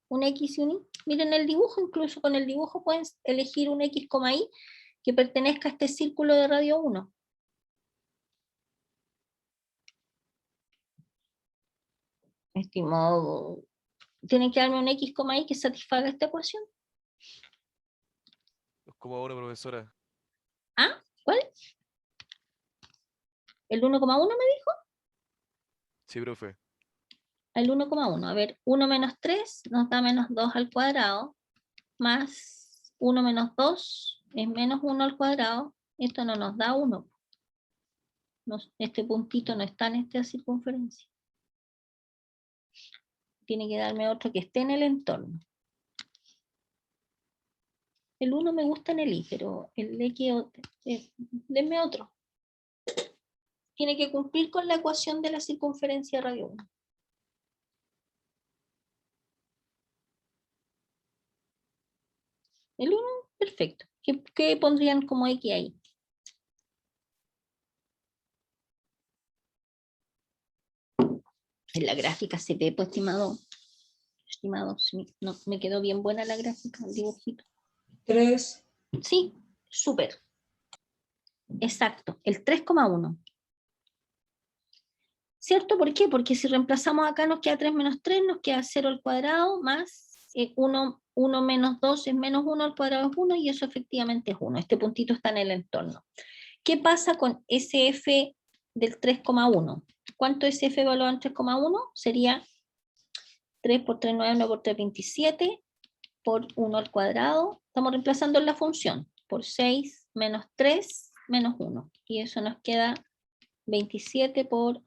Un x y un y. Miren el dibujo, incluso con el dibujo pueden elegir un x, y que pertenezca a este círculo de radio 1. Estimado, tienen que darme un x, y que satisfaga esta ecuación. 2,1, profesora. ¿Ah? ¿Cuál? ¿El 1,1 me dijo? Sí, profe. El 1,1. A ver, 1 menos 3 nos da menos 2 al cuadrado, más 1 menos 2 es menos 1 al cuadrado. Esto no nos da 1. este puntito no está en esta circunferencia. Tiene que darme otro que esté en el entorno. El 1 me gusta en el I, pero el X, denme otro. Tiene que cumplir con la ecuación de la circunferencia radio 1. El 1, perfecto. ¿Qué pondrían como X ahí? En la gráfica se ve, pues, estimado, sí, no, me quedó bien buena la gráfica, el dibujito. 3. Sí, súper. Exacto, el 3,1. ¿Cierto? ¿Por qué? Porque si reemplazamos acá nos queda 3 menos 3, nos queda 0 al cuadrado, más 1 menos 2 es menos 1 al cuadrado es 1, y eso efectivamente es 1. Este puntito está en el entorno. ¿Qué pasa con SF del 3,1? ¿Cuánto es SF evaluado en 3,1? Sería 3 por 3, 9, 9 por 3, 27, por 1 al cuadrado. Estamos reemplazando en la función, por 6 menos 3 menos 1. Y eso nos queda 27 por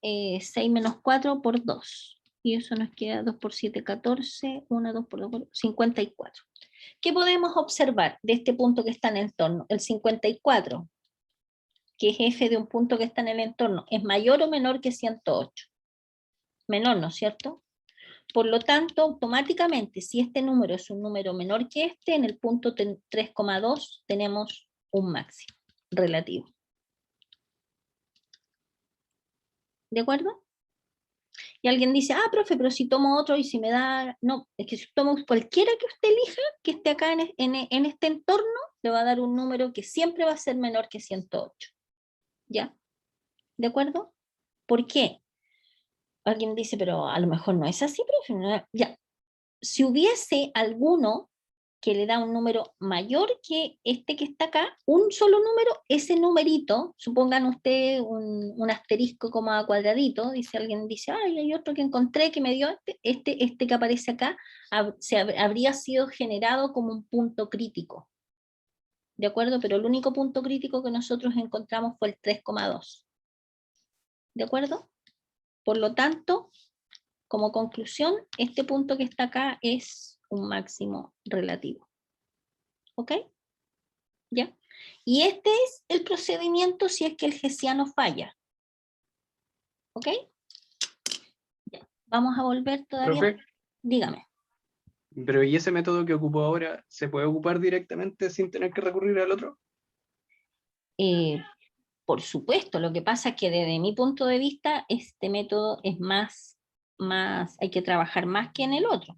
6 menos 4 por 2. Y eso nos queda 2 por 7, 14, 1, 2 por 2, 54. ¿Qué podemos observar de este punto que está en el entorno? El 54, que es f de un punto que está en el entorno, ¿es mayor o menor que 108? Menor, ¿no es cierto? Por lo tanto, automáticamente, si este número es un número menor que este, en el punto 3,2 tenemos un máximo relativo. ¿De acuerdo? Y alguien dice, profe, pero si tomo otro y si me da... No, es que si tomo cualquiera que usted elija, que esté acá en este entorno, le va a dar un número que siempre va a ser menor que 108. ¿Ya? ¿De acuerdo? ¿Por qué? Alguien dice, pero a lo mejor no es así, profe. No, ya. Si hubiese alguno que le da un número mayor que este que está acá, un solo número, ese numerito, supongan usted un asterisco como a cuadradito, alguien dice, hay otro que encontré que me dio este que aparece acá, habría sido generado como un punto crítico. ¿De acuerdo? Pero el único punto crítico que nosotros encontramos fue el 3,2. ¿De acuerdo? Por lo tanto, como conclusión, este punto que está acá es un máximo relativo. ¿Ok? ¿Ya? Y este es el procedimiento si es que el hessiano falla. ¿Ok? Ya. Vamos a volver todavía. Profe, Dígame. pero ¿y ese método que ocupo ahora se puede ocupar directamente sin tener que recurrir al otro? Por supuesto, lo que pasa es que desde mi punto de vista, este método es más hay que trabajar más que en el otro.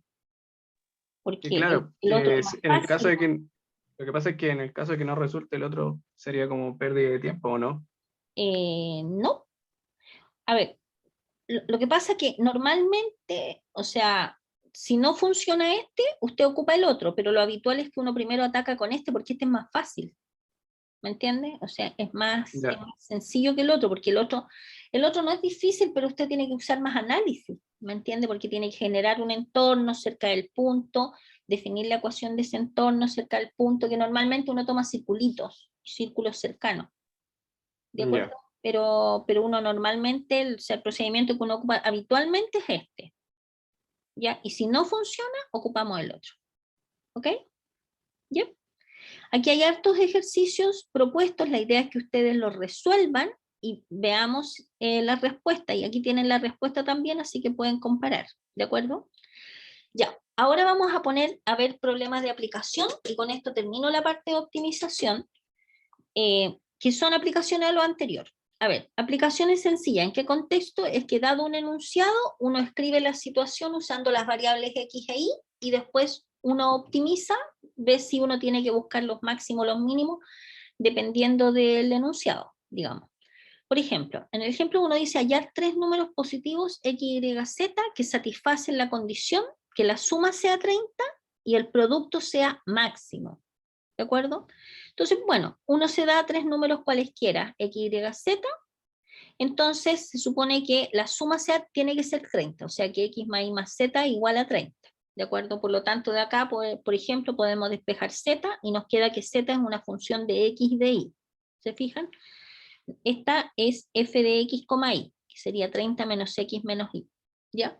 Porque Y claro, el otro es más en el caso fácil. de que, lo que pasa es que en el caso de que no resulte el otro, sería como pérdida de tiempo, ¿o no? No. A ver, lo que pasa es que normalmente, o sea, si no funciona este, usted ocupa el otro, pero lo habitual es que uno primero ataca con este porque este es más fácil. ¿Me entiende? O sea, es más sencillo que el otro, porque el otro no es difícil, pero usted tiene que usar más análisis, ¿me entiende? Porque tiene que generar un entorno cerca del punto, definir la ecuación de ese entorno cerca del punto, que normalmente uno toma círculos cercanos. ¿De acuerdo? Pero uno normalmente, el procedimiento que uno ocupa habitualmente es este. ¿Ya? Y si no funciona, ocupamos el otro. ¿Ok? ¿Ya? Aquí hay hartos ejercicios propuestos, la idea es que ustedes los resuelvan y veamos la respuesta. Y aquí tienen la respuesta también, así que pueden comparar. ¿De acuerdo? Ya, ahora vamos a ver problemas de aplicación y con esto termino la parte de optimización, que son aplicaciones a lo anterior. A ver, aplicaciones sencillas. ¿En qué contexto? Es que dado un enunciado, uno escribe la situación usando las variables X e Y y después uno optimiza, ve si uno tiene que buscar los máximos o los mínimos dependiendo del enunciado, digamos. Por ejemplo, en el ejemplo uno dice hallar 3 números positivos X, Y, Z que satisfacen la condición que la suma sea 30 y el producto sea máximo. ¿De acuerdo? Entonces, bueno, uno se da 3 números cualesquiera, X, Y, Z, entonces se supone que la suma tiene que ser 30, o sea que X más Y más Z igual a 30. ¿De acuerdo? Por lo tanto, de acá, por ejemplo, podemos despejar Z y nos queda que Z es una función de X y de Y. ¿Se fijan? Esta es f de x, y, que sería 30 menos x menos y. ¿Ya?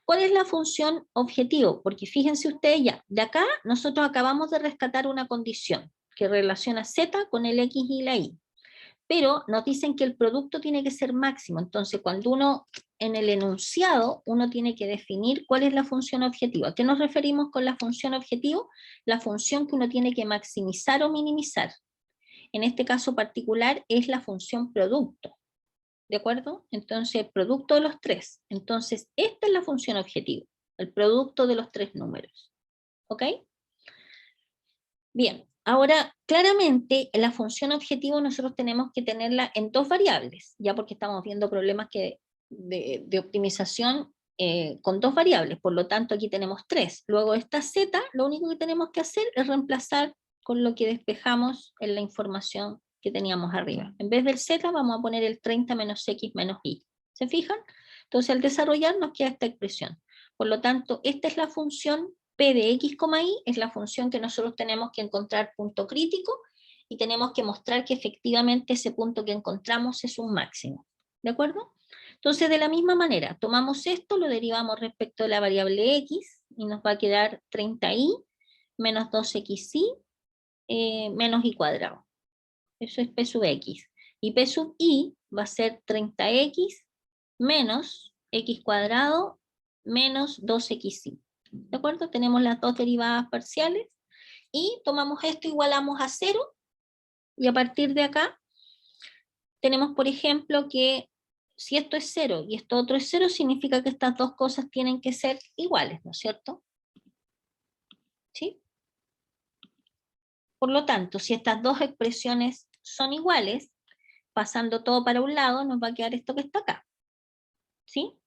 ¿Cuál es la función objetivo? Porque fíjense ustedes ya, de acá nosotros acabamos de rescatar una condición que relaciona z con el x y la y. Pero nos dicen que el producto tiene que ser máximo. Entonces, cuando uno, en el enunciado, uno tiene que definir cuál es la función objetiva. ¿A qué nos referimos con la función objetivo? La función que uno tiene que maximizar o minimizar. En este caso particular es la función producto. ¿De acuerdo? Entonces, producto de los tres. Entonces, esta es la función objetivo, el producto de los tres números. ¿Ok? Bien, ahora, claramente, la función objetivo nosotros tenemos que tenerla en dos variables, ya porque estamos viendo problemas de optimización con dos variables, por lo tanto aquí tenemos tres. Luego esta z, lo único que tenemos que hacer es reemplazar con lo que despejamos en la información que teníamos arriba. En vez del z vamos a poner el 30 menos x menos y. ¿Se fijan? Entonces al desarrollar nos queda esta expresión. Por lo tanto, esta es la función p de x, y, es la función que nosotros tenemos que encontrar punto crítico y tenemos que mostrar que efectivamente ese punto que encontramos es un máximo. ¿De acuerdo? Entonces, de la misma manera, tomamos esto, lo derivamos respecto de la variable x y nos va a quedar 30y menos 2xy menos y cuadrado. Eso es p sub x. Y p sub y va a ser 30x menos x cuadrado menos 2xy. ¿De acuerdo? Tenemos las dos derivadas parciales y tomamos esto, igualamos a 0 y a partir de acá tenemos, por ejemplo, que si esto es 0 y esto otro es 0, significa que estas dos cosas tienen que ser iguales, ¿no es cierto? ¿Sí? Por lo tanto, si estas dos expresiones son iguales, pasando todo para un lado, nos va a quedar esto que está acá. ¿Sí?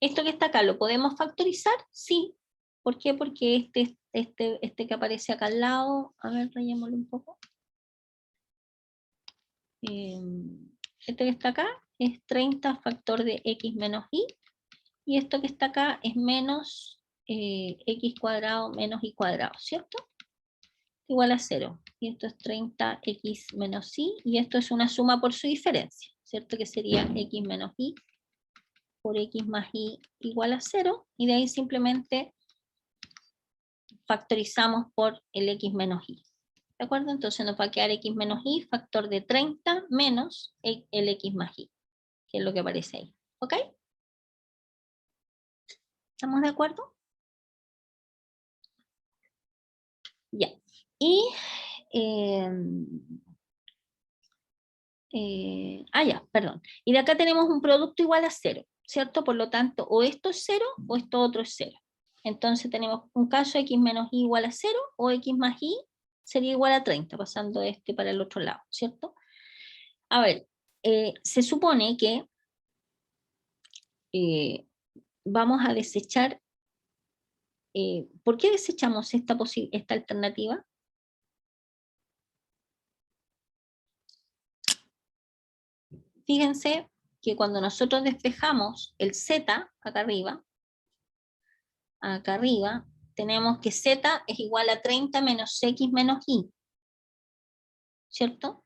Esto que está acá, ¿lo podemos factorizar? Sí. ¿Por qué? Porque este que aparece acá al lado, a ver, rellémoslo un poco. Este que está acá es 30 factor de x menos y, y esto que está acá es menos x cuadrado menos y cuadrado, ¿cierto? Igual a 0. Y esto es 30x menos y esto es una suma por su diferencia, ¿cierto? Que sería x menos y por x más y igual a 0, y de ahí simplemente factorizamos por el x menos y. ¿De acuerdo? Entonces nos va a quedar x menos y factor de 30 menos el x más y, que es lo que aparece ahí. ¿Ok? ¿Estamos de acuerdo? Ya. Y ya, perdón. Y de acá tenemos un producto igual a 0, ¿cierto? Por lo tanto, o esto es 0 o esto otro es 0. Entonces tenemos un caso x menos y igual a 0 o x más y sería igual a 30, pasando este para el otro lado, ¿cierto? A ver, se supone que vamos a desechar. ¿Por qué desechamos esta alternativa? Fíjense que cuando nosotros despejamos el z acá arriba, tenemos que z es igual a 30 menos x menos y, ¿cierto?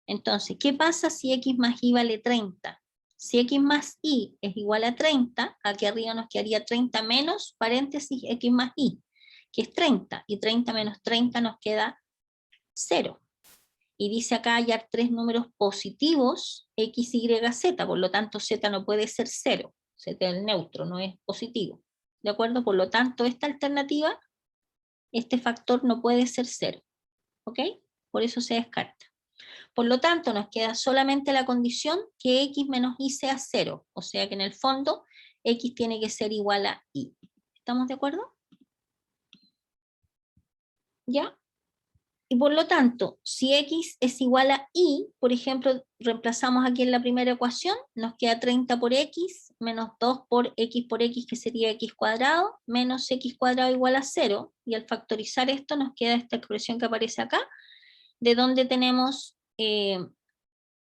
Entonces, ¿qué pasa si x más y vale 30? Si x más y es igual a 30, aquí arriba nos quedaría 30 menos, paréntesis, x más y, que es 30, y 30 menos 30 nos queda 0. Y dice acá hallar tres números positivos, x, y, z, por lo tanto z no puede ser 0, z es el neutro, no es positivo. ¿De acuerdo? Por lo tanto, esta alternativa, este factor no puede ser 0. ¿Ok? Por eso se descarta. Por lo tanto, nos queda solamente la condición que x menos y sea 0. O sea que en el fondo, x tiene que ser igual a y. ¿Estamos de acuerdo? ¿Ya? Y por lo tanto, si x es igual a y, por ejemplo, reemplazamos aquí en la primera ecuación, nos queda 30 por x, menos 2 por x, que sería x cuadrado, menos x cuadrado igual a 0, y al factorizar esto nos queda esta expresión que aparece acá, de donde tenemos,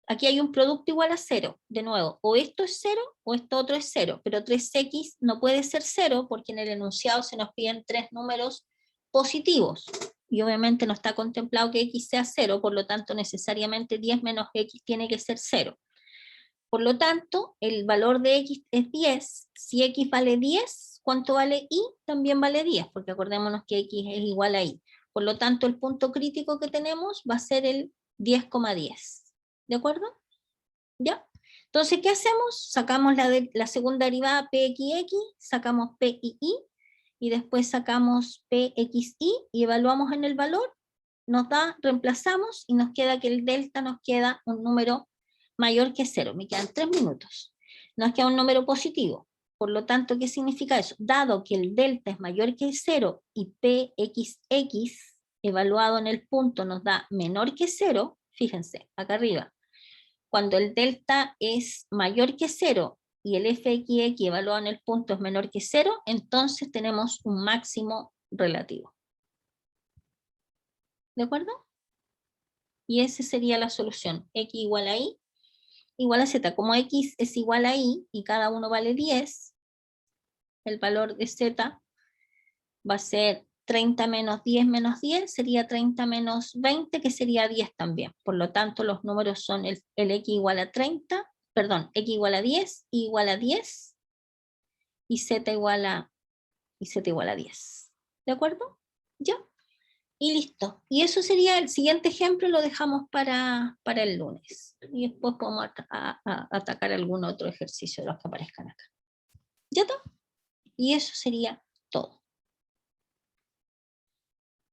aquí hay un producto igual a 0, de nuevo, o esto es 0 o esto otro es 0, pero 3x no puede ser 0 porque en el enunciado se nos piden tres números positivos. y obviamente no está contemplado que x sea 0, por lo tanto necesariamente 10 menos x tiene que ser 0. Por lo tanto, el valor de x es 10. Si x vale 10, ¿cuánto vale y? También vale 10, porque acordémonos que x es igual a y. Por lo tanto, el punto crítico que tenemos va a ser el 10,10. ¿De acuerdo? ¿Ya? Entonces, ¿qué hacemos? Sacamos la segunda derivada pxx, sacamos pi, y después sacamos pxi y evaluamos en el valor, nos da, reemplazamos y nos queda que el delta nos queda un número mayor que 0. Me quedan 3 minutos. Nos queda un número positivo. Por lo tanto, ¿qué significa eso? Dado que el delta es mayor que 0 y pxx evaluado en el punto nos da menor que 0, fíjense, acá arriba, cuando el delta es mayor que 0 y el fxx evaluado en el punto es menor que 0, entonces tenemos un máximo relativo. ¿De acuerdo? Y esa sería la solución. X igual a y igual a z. Como x es igual a y y cada uno vale 10, el valor de z va a ser 30 menos 10 menos 10, sería 30 menos 20, que sería 10 también. Por lo tanto, los números son el x igual a 30, perdón, x igual a 10, y igual a 10, y z igual a 10. ¿De acuerdo? ¿Ya? Y listo. Y eso sería el siguiente ejemplo, lo dejamos para el lunes. Y después podemos atacar algún otro ejercicio de los que aparezcan acá. ¿Ya está? Y eso sería todo.